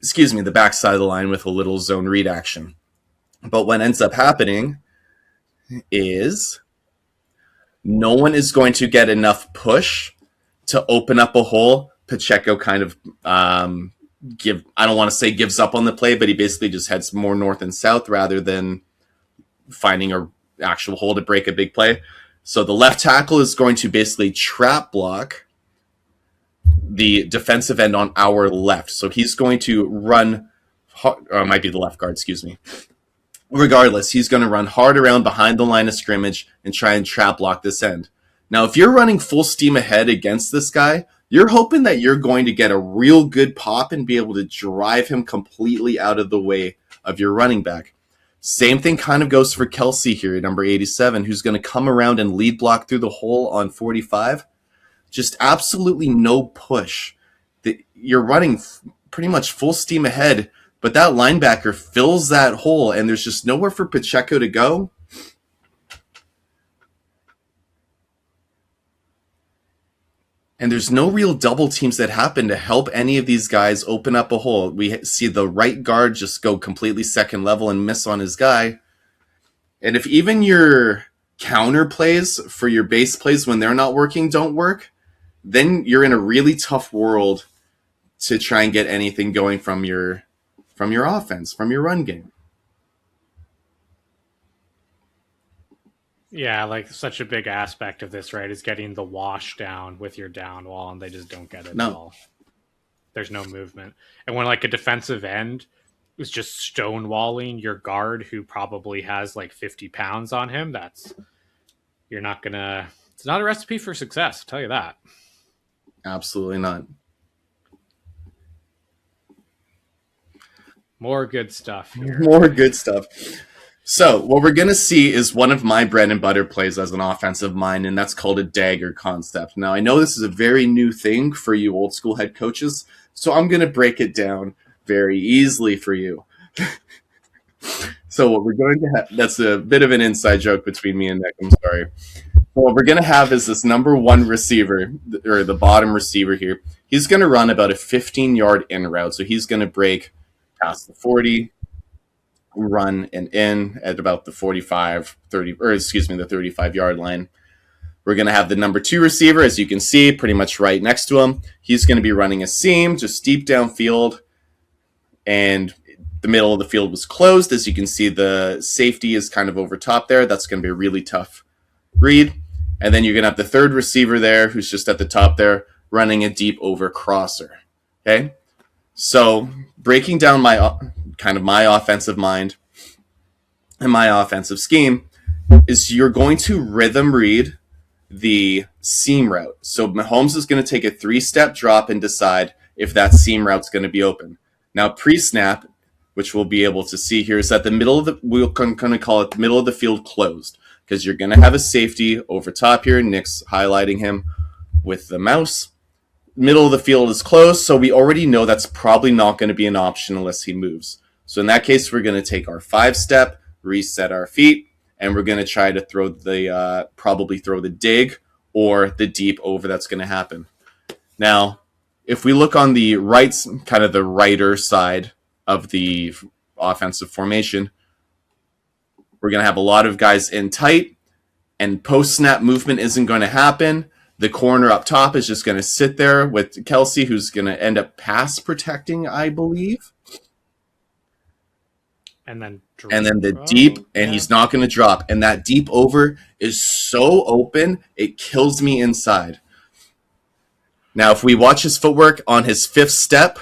the backside of the line with a little zone read action. But what ends up happening is no one is going to get enough push to open up a hole. Pacheco kind of I don't want to say gives up on the play, but he basically just heads more north and south rather than finding a actual hole to break a big play. So the left tackle is going to basically trap block the defensive end on our left. So he's going to run, or it might be the left guard, Regardless, he's going to run hard around behind the line of scrimmage and try and trap block this end. Now, if you're running full steam ahead against this guy, you're hoping that you're going to get a real good pop and be able to drive him completely out of the way of your running back. Same thing kind of goes for Kelsey here, number 87, who's going to come around and lead block through the hole on 45. Just absolutely no push. You're running pretty much full steam ahead, but that linebacker fills that hole, and there's just nowhere for Pacheco to go. And there's no real double teams that happen to help any of these guys open up a hole. We see the right guard just go completely second level and miss on his guy. And if even your counter plays for your base plays when they're not working don't work, then you're in a really tough world to try and get anything going from your offense, from your run game. Yeah, like such a big aspect of this, right, is getting the wash down with your down wall, and they just don't get it at all. There's no movement. And when like a defensive end is just stonewalling your guard who probably has like 50 pounds on him, it's not a recipe for success, I'll tell you that. Absolutely not. More good stuff here. More good stuff. So what we're going to see is one of my bread and butter plays as an offensive mind, and that's called a dagger concept. Now, I know this is a very new thing for you old school head coaches, so I'm going to break it down very easily for you. So what we're going to have, that's a bit of an inside joke between me and Nick. I'm sorry. So what we're going to have is this number one receiver, or the bottom receiver here. He's going to run about a 15-yard in route. So he's going to break past the 40, run and in at about the 45, 30, or excuse me, the 35-yard line. We're going to have the number two receiver, as you can see, pretty much right next to him. He's going to be running a seam just deep downfield, and the middle of the field was closed. As you can see, the safety is kind of over top there. That's going to be a really tough read. And then you're going to have the third receiver there, who's just at the top there, running a deep over crosser. Okay? So breaking down my offensive mind and my offensive scheme is you're going to rhythm read the seam route. So Mahomes is going to take a 3-step drop and decide if that seam route's going to be open. Now, pre-snap, which we'll be able to see here, is that the middle of the, we're going to call it the middle of the field closed, because you're going to have a safety over top here. Nick's highlighting him with the mouse. Middle of the field is closed, so we already know that's probably not going to be an option unless he moves. So in that case, we're going to take our 5-step, reset our feet, and we're going to try to throw the probably throw the dig or the deep over that's going to happen. Now, if we look on the right, kind of the righter side of the offensive formation, we're going to have a lot of guys in tight, and post-snap movement isn't going to happen. The corner up top is just going to sit there with Kelsey, who's going to end up pass protecting, I believe. And then the deep, and he's not going to drop. And that deep over is so open, it kills me inside. Now, if we watch his footwork on his 5th step,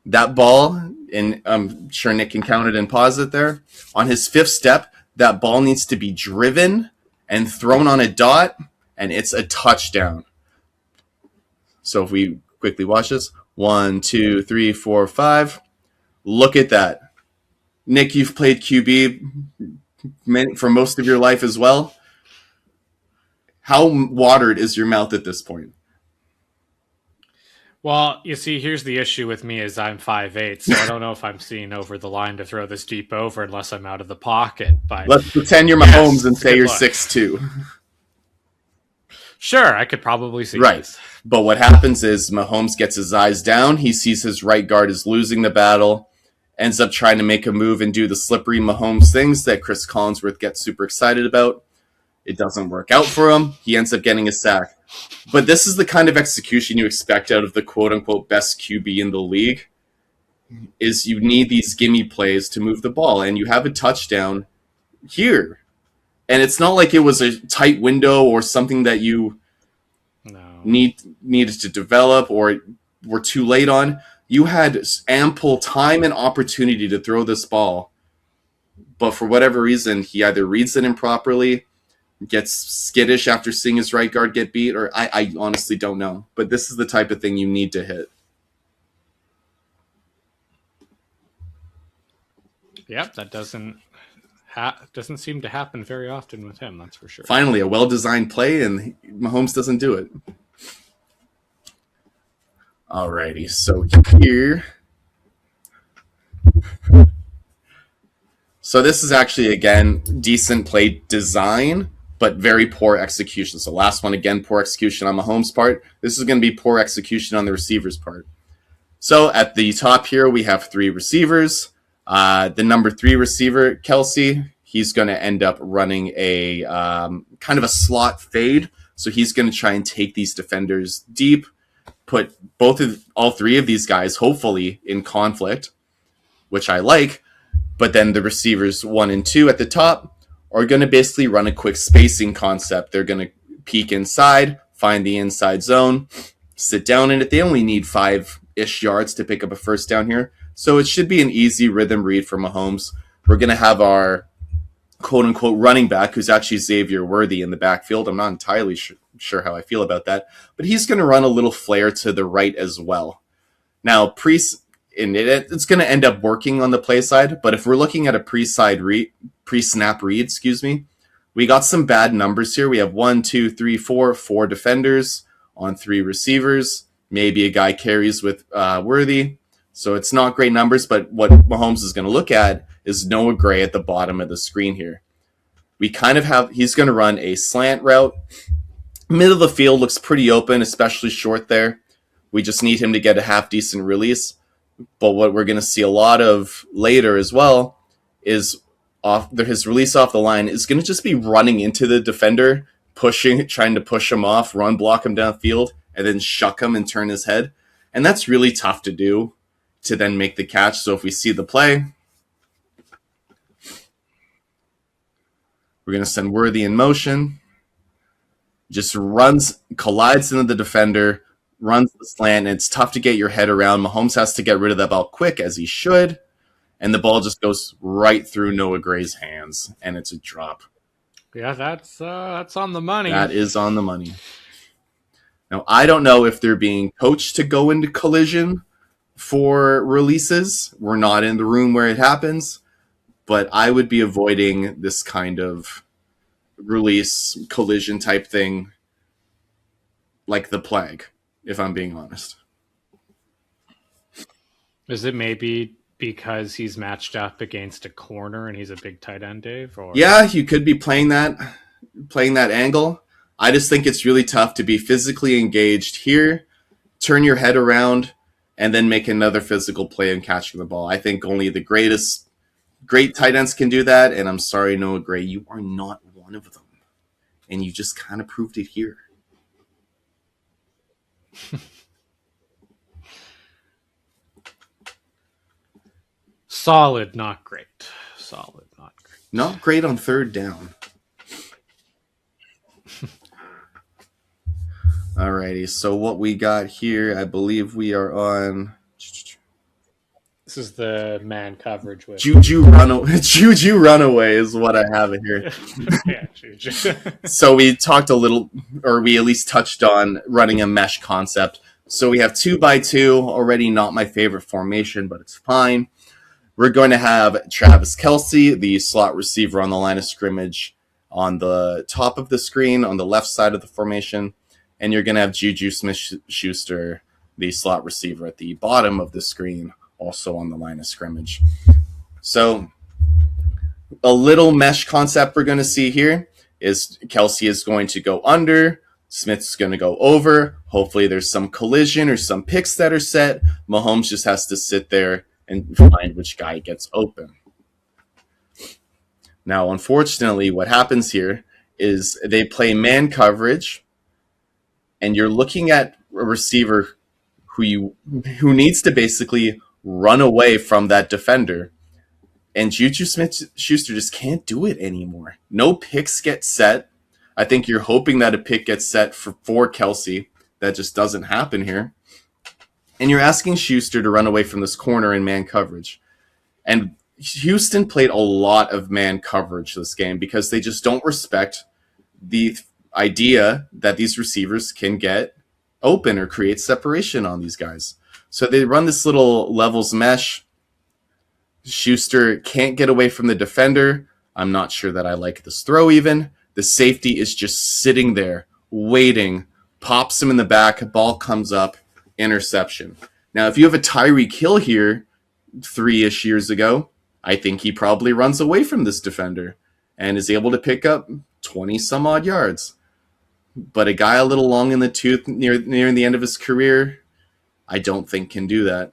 that ball, and I'm sure Nick can count it and pause it there. On his 5th step, that ball needs to be driven and thrown on a dot, and it's a touchdown. So if we quickly watch this, 1, 2, 3, 4, 5. Look at that. Nick, you've played QB for most of your life as well. How watered is your mouth at this point? Well, you see, here's the issue with me is I'm 5'8", so I don't know if I'm seeing over the line to throw this deep over unless I'm out of the pocket. But let's pretend you're Mahomes and say you're 6'2". Sure, I could probably see right. this. But what happens is Mahomes gets his eyes down. He sees his right guard is losing the battle, ends up trying to make a move and do the slippery Mahomes things that Chris Collinsworth gets super excited about. It doesn't work out for him. He ends up getting a sack. But this is the kind of execution you expect out of the quote-unquote best QB in the league, is you need these gimme plays to move the ball, and you have a touchdown here. And it's not like it was a tight window or something that you needed to develop or were too late on. You had ample time and opportunity to throw this ball, but for whatever reason, he either reads it improperly, gets skittish after seeing his right guard get beat, or I honestly don't know. But this is the type of thing you need to hit. Yep, that doesn't seem to happen very often with him, that's for sure. Finally, a well-designed play, and Mahomes doesn't do it. Alrighty, so here... So this is actually, again, decent play design, but very poor execution. So last one, again, poor execution on Mahomes' part. This is going to be poor execution on the receiver's part. So at the top here, we have 3 receivers. The number 3 receiver, Kelsey, he's going to end up running a kind of a slot fade. So he's going to try and take these defenders deep, put all 3 of these guys, hopefully, in conflict, which I like. But then the receivers 1 and 2 at the top are going to basically run a quick spacing concept. They're going to peek inside, find the inside zone, sit down in it. They only need 5-ish yards to pick up a first down here. So it should be an easy rhythm read for Mahomes. We're going to have our quote-unquote running back, who's actually Xavier Worthy in the backfield. I'm not entirely sure how I feel about that. But he's going to run a little flare to the right as well. Now, it's going to end up working on the play side, but if we're looking at a pre-snap read, we got some bad numbers here. We have 1, 2, 3, 4 defenders on 3 receivers. Maybe a guy carries with Worthy. So it's not great numbers, but what Mahomes is going to look at is Noah Gray at the bottom of the screen here. We kind of have, he's going to run a slant route. Middle of the field looks pretty open, especially short there. We just need him to get a half decent release. But what we're going to see a lot of later as well is his release off the line is going to just be running into the defender, trying to push him off, run block him downfield, and then shuck him and turn his head. And that's really tough to do to then make the catch. So if we see the play, we're going to send Worthy in motion. Just collides into the defender, runs the slant, and it's tough to get your head around. Mahomes has to get rid of that ball quick, as he should, and the ball just goes right through Noah Gray's hands, and it's a drop. Yeah, that's on the money. That is on the money. Now, I don't know if they're being coached to go into collision for releases. We're not in the room where it happens, but I would be avoiding this kind of release collision type thing like the plague, if I'm being honest. Is it maybe because he's matched up against a corner and he's a big tight end, Dave? Or yeah, you could be playing that angle. I just think it's really tough to be physically engaged here, turn your head around, and then make another physical play and catching the ball. I think only the great tight ends can do that, and I'm sorry, Noah Gray, you are not one of them. And you just kind of proved it here. Solid, not great. Solid, not great. Not great on third down. Alrighty, so what we got here, I believe we are on... This is the man coverage with Juju Runaway is what I have here. yeah, Juju. So we talked a little, or we at least touched on running a mesh concept. So we have 2x2, already not my favorite formation, but it's fine. We're going to have Travis Kelce, the slot receiver on the line of scrimmage, on the top of the screen, on the left side of the formation. And you're going to have Juju Smith-Schuster, the slot receiver, at the bottom of the screen, also on the line of scrimmage. So a little mesh concept we're going to see here is Kelce is going to go under, Smith's going to go over. Hopefully there's some collision or some picks that are set. Mahomes just has to sit there and find which guy gets open. Now, unfortunately, what happens here is they play man coverage, and you're looking at a receiver who needs to basically run away from that defender. And Juju Smith-Schuster just can't do it anymore. No picks get set. I think you're hoping that a pick gets set for Kelce. That just doesn't happen here. And you're asking Schuster to run away from this corner in man coverage. And Houston played a lot of man coverage this game because they just don't respect the idea that these receivers can get open or create separation on these guys. So they run this little levels mesh. Schuster can't get away from the defender. I'm not sure that I like this throw even. The safety is just sitting there, waiting, pops him in the back, ball comes up, interception. Now, if you have a Tyreek Hill here 3-ish years ago, I think he probably runs away from this defender and is able to pick up 20 some odd yards. But a guy a little long in the tooth near the end of his career, I don't think can do that.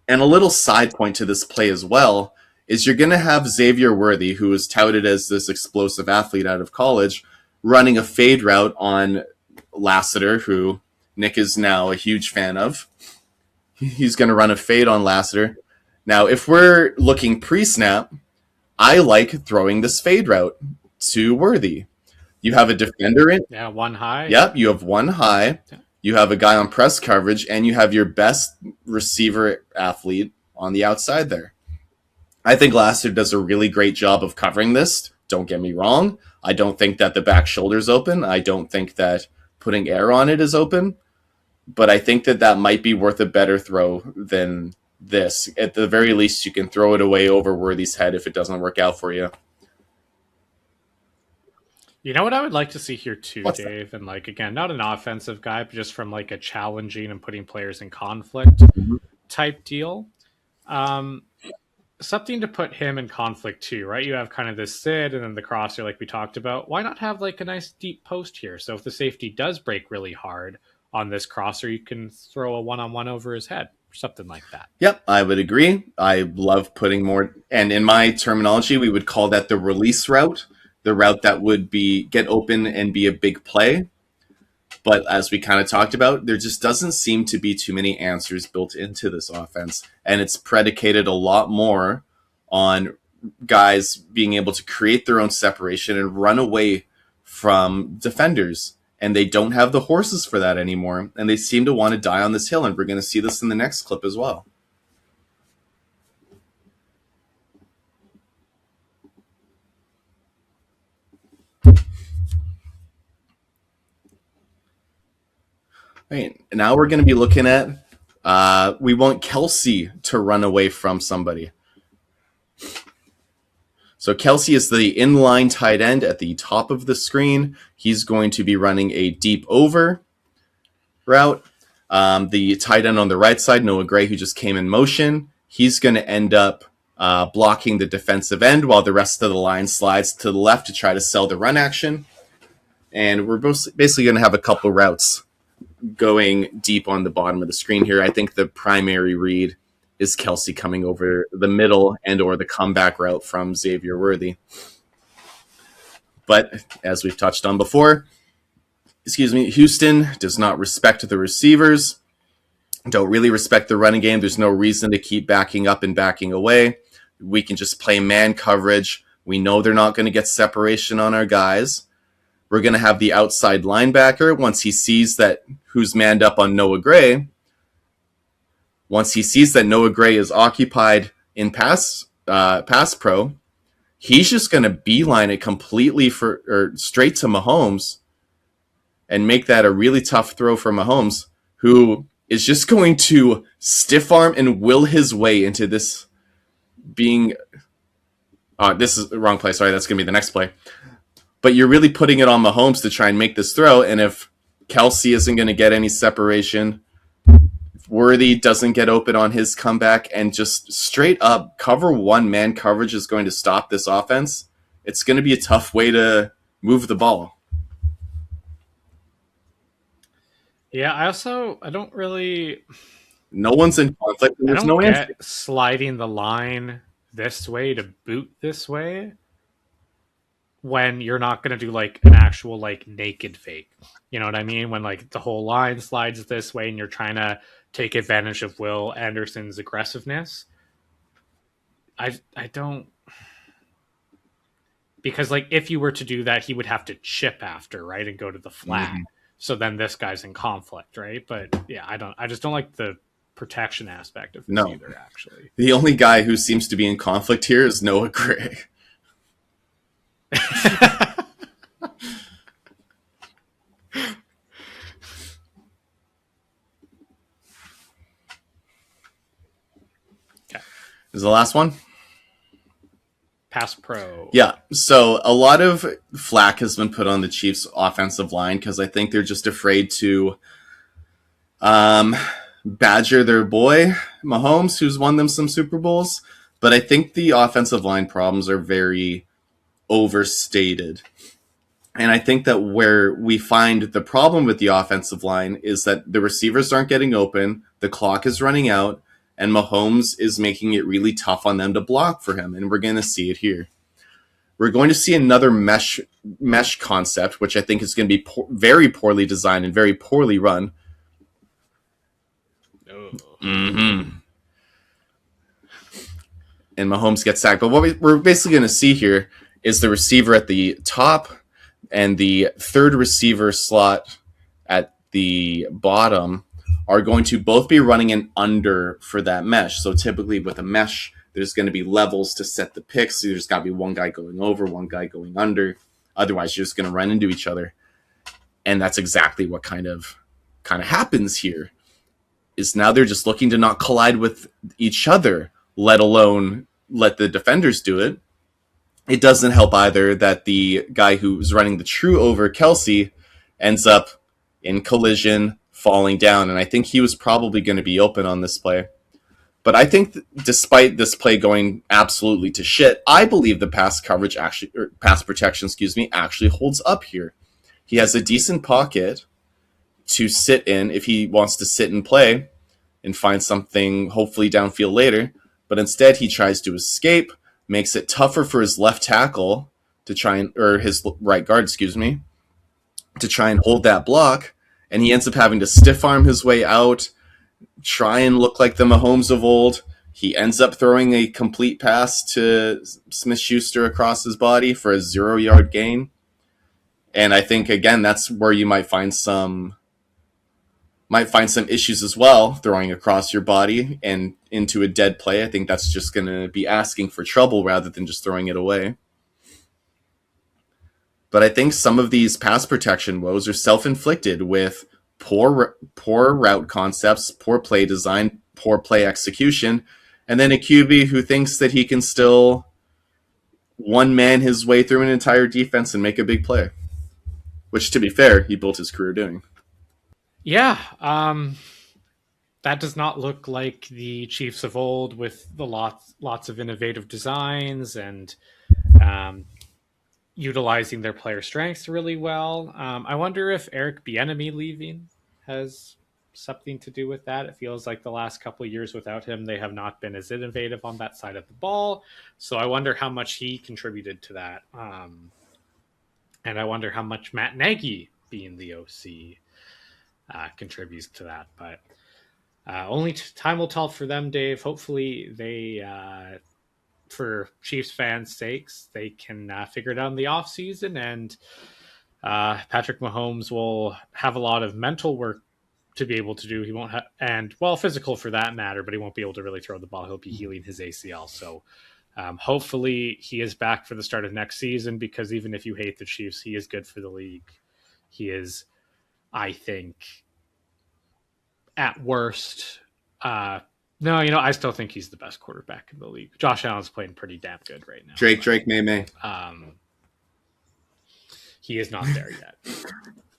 And a little side point to this play as well is you're going to have Xavier Worthy, who is touted as this explosive athlete out of college, running a fade route on Lassiter, who Nick is now a huge fan of. He's going to run a fade on Lassiter. Now, if we're looking pre-snap, I like throwing this fade route to Worthy. You have a defender in. Yeah, one high. Yep, you have one high. You have a guy on press coverage, and you have your best receiver athlete on the outside there. I think Lassiter does a really great job of covering this. Don't get me wrong. I don't think that the back shoulder's open. I don't think that putting air on it is open. But I think that might be worth a better throw than this. At the very least, you can throw it away over Worthy's head if it doesn't work out for you. You know what I would like to see here too, What's Dave? That? And like, again, not an offensive guy, but just from like a challenging and putting players in conflict type deal. something to put him in conflict too, right? You have kind of this Sid and then the crosser, like we talked about. Why not have like a nice deep post here? So if the safety does break really hard on this crosser, you can throw a one-on-one over his head or something like that. Yep, I would agree. I love putting more, and in my terminology, we would call that the release route, the route that would be get open and be a big play. But as we kind of talked about, there just doesn't seem to be too many answers built into this offense. And it's predicated a lot more on guys being able to create their own separation and run away from defenders. And they don't have the horses for that anymore. And they seem to want to die on this hill. And we're going to see this in the next clip as well. Right. Now we're going to be looking at, we want Kelsey to run away from somebody. So Kelsey is the inline tight end at the top of the screen. He's going to be running a deep over route. The tight end on the right side, Noah Gray, who just came in motion, he's going to end up blocking the defensive end while the rest of the line slides to the left to try to sell the run action. And we're basically going to have a couple routes going deep on the bottom of the screen here. I think the primary read is Kelsey coming over the middle and or the comeback route from Xavier Worthy. But as we've touched on before, Houston does not respect the receivers, don't really respect the running game. There's no reason to keep backing up and backing away. We can just play man coverage. We know they're not going to get separation on our guys. We're going to have the outside linebacker once he sees that who's manned up on Noah Gray. Once he sees that Noah Gray is occupied in pass pro, he's just going to beeline it completely straight to Mahomes and make that a really tough throw for Mahomes, who is just going to stiff arm and will his way into this being. This is the wrong play. Sorry, that's going to be the next play. But you're really putting it on Mahomes to try and make this throw. And if Kelsey isn't going to get any separation, Worthy doesn't get open on his comeback, and just straight up cover one man coverage is going to stop this offense, it's going to be a tough way to move the ball. Yeah, I don't really. No one's in conflict. And there's no answer. Sliding the line this way to boot this way when you're not going to do like an actual like naked fake. You know what I mean? When like the whole line slides this way and you're trying to take advantage of Will Anderson's aggressiveness. I don't, because like if you were to do that, he would have to chip after, right, and go to the flat. Mm-hmm. So then this guy's in conflict, right? But yeah, I just don't like the protection aspect of this either, actually. The only guy who seems to be in conflict here is Noah Gray. Is the last one? Pass pro. Yeah, so a lot of flack has been put on the Chiefs' offensive line because I think they're just afraid to badger their boy, Mahomes, who's won them some Super Bowls. But I think the offensive line problems are very overstated. And I think that where we find the problem with the offensive line is that the receivers aren't getting open, the clock is running out, and Mahomes is making it really tough on them to block for him. And we're going to see it here. We're going to see another mesh concept, which I think is going to be very poorly designed and very poorly run. Oh. Mm-hmm. And Mahomes gets sacked. But what we're basically going to see here is the receiver at the top and the third receiver slot at the bottom are going to both be running an under for that mesh. So typically with a mesh, there's going to be levels to set the picks. So there's got to be one guy going over, one guy going under. Otherwise, you're just going to run into each other. And that's exactly what kind of happens here. Is now they're just looking to not collide with each other, let alone let the defenders do it. It doesn't help either that the guy who's running the true over, Kelsey, ends up in collision, falling down, and I think he was probably going to be open on this play. But I think despite this play going absolutely to shit, I believe the pass coverage actually, or pass protection, excuse me, actually holds up here. He has a decent pocket to sit in if he wants to sit and play and find something hopefully downfield later. But instead, he tries to escape, makes it tougher for his left tackle to try and, or his right guard, excuse me, to try and hold that block. And he ends up having to stiff arm his way out, try and look like the Mahomes of old. He ends up throwing a complete pass to Smith Schuster across his body for a 0-yard gain. And I think, again, that's where you might find some issues as well, throwing across your body and into a dead play. I think that's just going to be asking for trouble rather than just throwing it away. But I think some of these pass protection woes are self-inflicted with poor route concepts, poor play design, poor play execution, and then a QB who thinks that he can still one-man his way through an entire defense and make a big play. Which, to be fair, he built his career doing. Yeah, that does not look like the Chiefs of old with the lots of innovative designs and um, utilizing their player strengths really well. I wonder if Eric Bieniemy leaving has something to do with that. It feels like the last couple of years without him, they have not been as innovative on that side of the ball. So I wonder how much he contributed to that. And I wonder how much Matt Nagy being the OC contributes to that. But only time will tell for them, Dave. Hopefully they for Chiefs fans' sakes, they can figure it out in the offseason, and Patrick Mahomes will have a lot of mental work to be able to do. He won't have, and well, physical for that matter, but he won't be able to really throw the ball. He'll be healing his ACL. So hopefully he is back for the start of next season, because even if you hate the Chiefs, he is good for the league. He is, I think, at worst, no, I still think he's the best quarterback in the league. Josh Allen's playing pretty damn good right now. Drake, May. He is not there yet.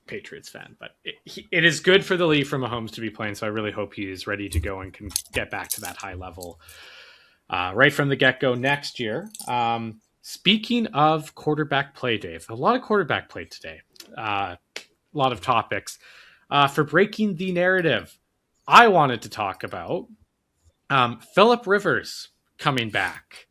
Patriots fan, but it is good for the league for Mahomes to be playing, so I really hope he is ready to go and can get back to that high level right from the get-go next year. Speaking of quarterback play, Dave, a lot of quarterback play today. A lot of topics. For breaking the narrative, I wanted to talk about Phillip Rivers coming back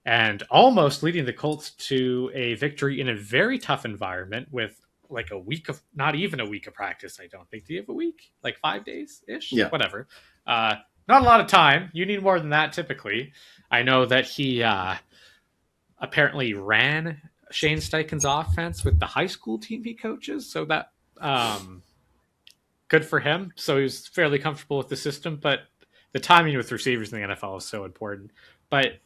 and almost leading the Colts to a victory in a very tough environment with like a week of, not even a week of practice, I don't think. Do you have a week? Like 5 days-ish? Yeah. Whatever. Not a lot of time. You need more than that typically. I know that he apparently ran Shane Steichen's offense with the high school team he coaches, so that good for him. So he was fairly comfortable with the system, but the timing with receivers in the NFL is so important. But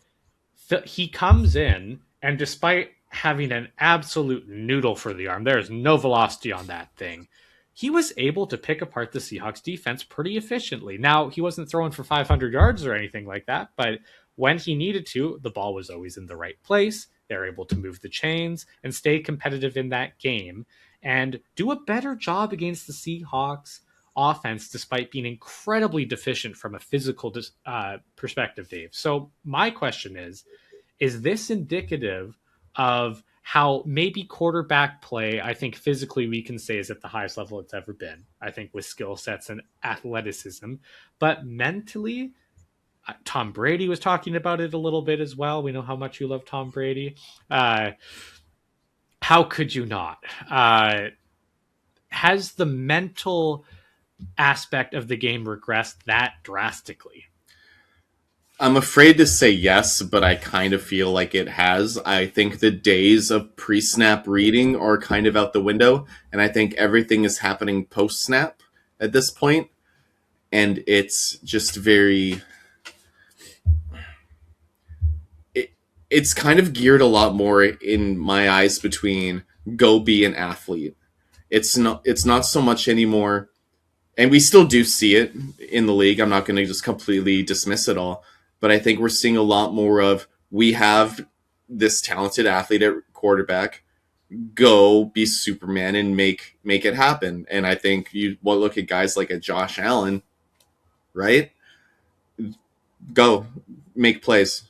he comes in, and despite having an absolute noodle for the arm, there is no velocity on that thing, he was able to pick apart the Seahawks defense pretty efficiently. Now, he wasn't throwing for 500 yards or anything like that, but when he needed to, the ball was always in the right place. They're able to move the chains and stay competitive in that game and do a better job against the Seahawks offense, despite being incredibly deficient from a physical perspective, Dave. So my question is this indicative of how maybe quarterback play, I think physically we can say, is at the highest level it's ever been, I think, with skill sets and athleticism, but mentally, Tom Brady was talking about it a little bit as well. We know how much you love Tom Brady. How could you not? Has the mental aspect of the game regressed that drastically? I'm afraid to say yes, but I kind of feel like it has. I think the days of pre-snap reading are kind of out the window, and I think everything is happening post-snap at this point, and it's just very... It's kind of geared a lot more, in my eyes, between go be an athlete. It's not so much anymore, and we still do see it in the league. I'm not going to just completely dismiss it all, but I think we're seeing a lot more of, we have this talented athlete at quarterback, go be Superman and make it happen. And I think you look at guys like a Josh Allen, right? go make plays.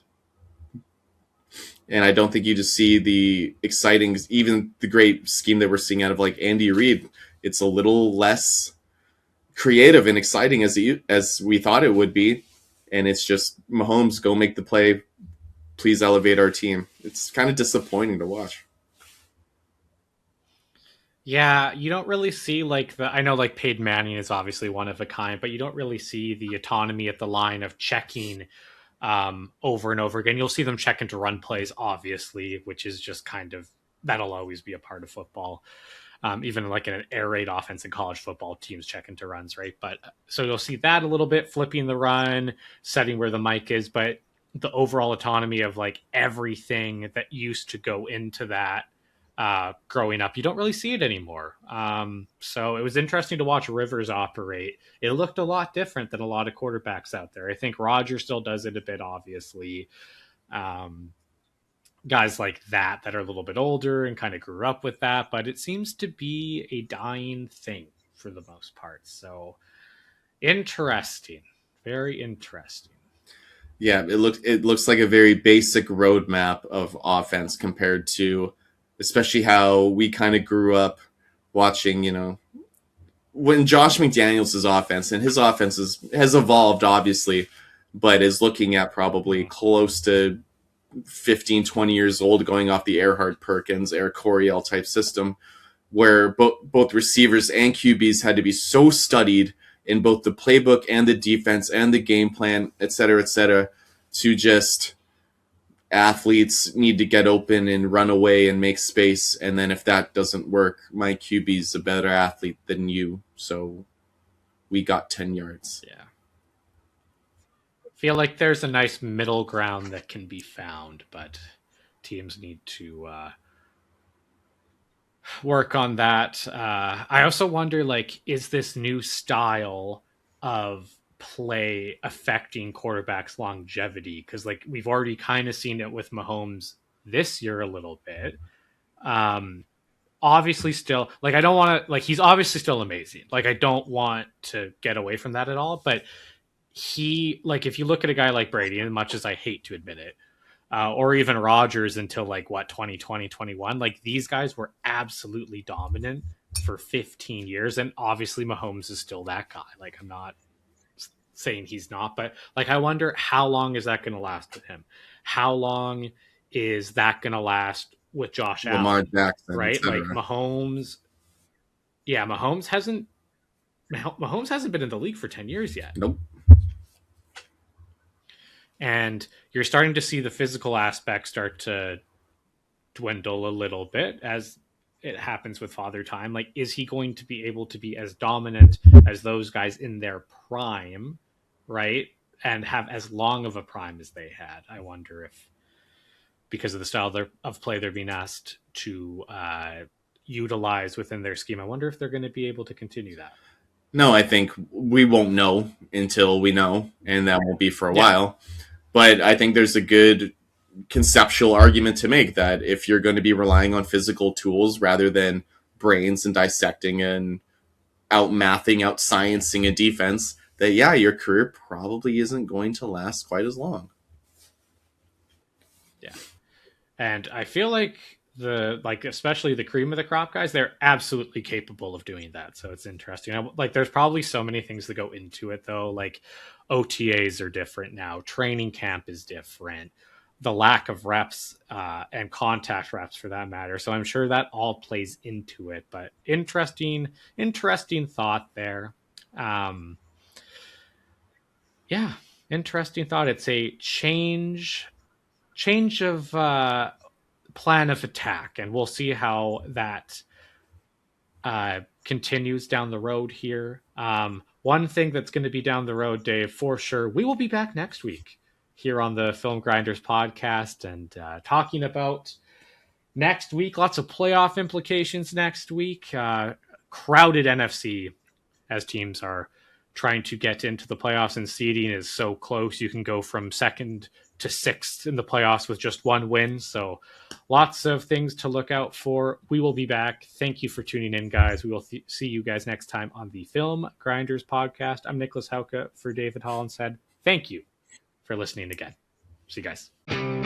And I don't think you just see the exciting, even the great scheme that we're seeing out of like Andy Reid. It's a little less creative and exciting as we thought it would be, and it's just Mahomes go make the play. Please elevate our team. It's kind of disappointing to watch. Yeah, you don't really see like the. I know like Peyton Manning is obviously one of a kind, but you don't really see the autonomy at the line of checking over and over again. You'll see them check into run plays, obviously, which is just kind of that'll always be a part of football. Even like in an air raid offense in college football, teams check into runs, right? But so you'll see that a little bit, flipping the run, setting where the mic is, but the overall autonomy of like everything that used to go into that growing up, you don't really see it anymore. So it was interesting to watch Rivers operate. It looked a lot different than a lot of quarterbacks out there. I think Roger still does it a bit, obviously. Um, Guys like that are a little bit older and kind of grew up with that, but it seems to be a dying thing for the most part. So interesting, very interesting. Yeah, it looks like a very basic roadmap of offense compared to, especially how we kind of grew up watching. When Josh McDaniels' offense, and his offense has evolved obviously, but is looking at probably Mhm. close to 15, 20 years old, going off the Erhard Perkins, Eric Coryell type system, where both receivers and QBs had to be so studied in both the playbook and the defense and the game plan, et cetera, to just athletes need to get open and run away and make space. And then if that doesn't work, my QB's a better athlete than you. So we got 10 yards. Yeah. Feel like there's a nice middle ground that can be found, but teams need to work on that. I also wonder, like, is this new style of play affecting quarterbacks' longevity? Because, like, we've already kind of seen it with Mahomes this year a little bit. Um, Obviously, still, like, I don't want to, like, he's obviously still amazing. Like, I don't want to get away from that at all. But like, if you look at a guy like Brady, and much as I hate to admit it, or even Rodgers until like what 2020 21, like these guys were absolutely dominant for 15 years, and obviously Mahomes is still that guy. Like, I'm not saying he's not, but like, I wonder how long is that going to last with him? How long is that going to last with Josh Lamar Allen? Jackson, Right, like etc. Mahomes. Yeah, Mahomes hasn't been in the league for 10 years yet. Nope. And you're starting to see the physical aspects start to dwindle a little bit as it happens with Father Time. Like, is he going to be able to be as dominant as those guys in their prime, right? And have as long of a prime as they had? I wonder if, because of the style of play they're being asked to utilize within their scheme, I wonder if they're going to be able to continue that. No, I think we won't know until we know, and that won't be for a Yeah. while. But I think there's a good conceptual argument to make that if you're going to be relying on physical tools rather than brains and dissecting and out mathing, out sciencing a defense, that yeah, your career probably isn't going to last quite as long. Yeah. And I feel like especially the cream of the crop guys, they're absolutely capable of doing that. So it's interesting. Like, there's probably so many things that go into it though. Like, OTAs are different now. Training camp is different. The lack of reps and contact reps for that matter. So I'm sure that all plays into it. But interesting thought there. Um, yeah, interesting thought. It's a change of plan of attack, and we'll see how that continues down the road here. One thing that's going to be down the road, Dave, for sure, we will be back next week here on the Film Grinders podcast and talking about next week. Lots of playoff implications next week. Crowded NFC as teams are trying to get into the playoffs, and seeding is so close. You can go from second to sixth in the playoffs with just one win. So lots of things to look out for. We will be back. Thank you for tuning in, guys. We will see you guys next time on the Film Grinders podcast. I'm Nicholas Hauka for David Hollinshead. Thank you for listening again. See you guys.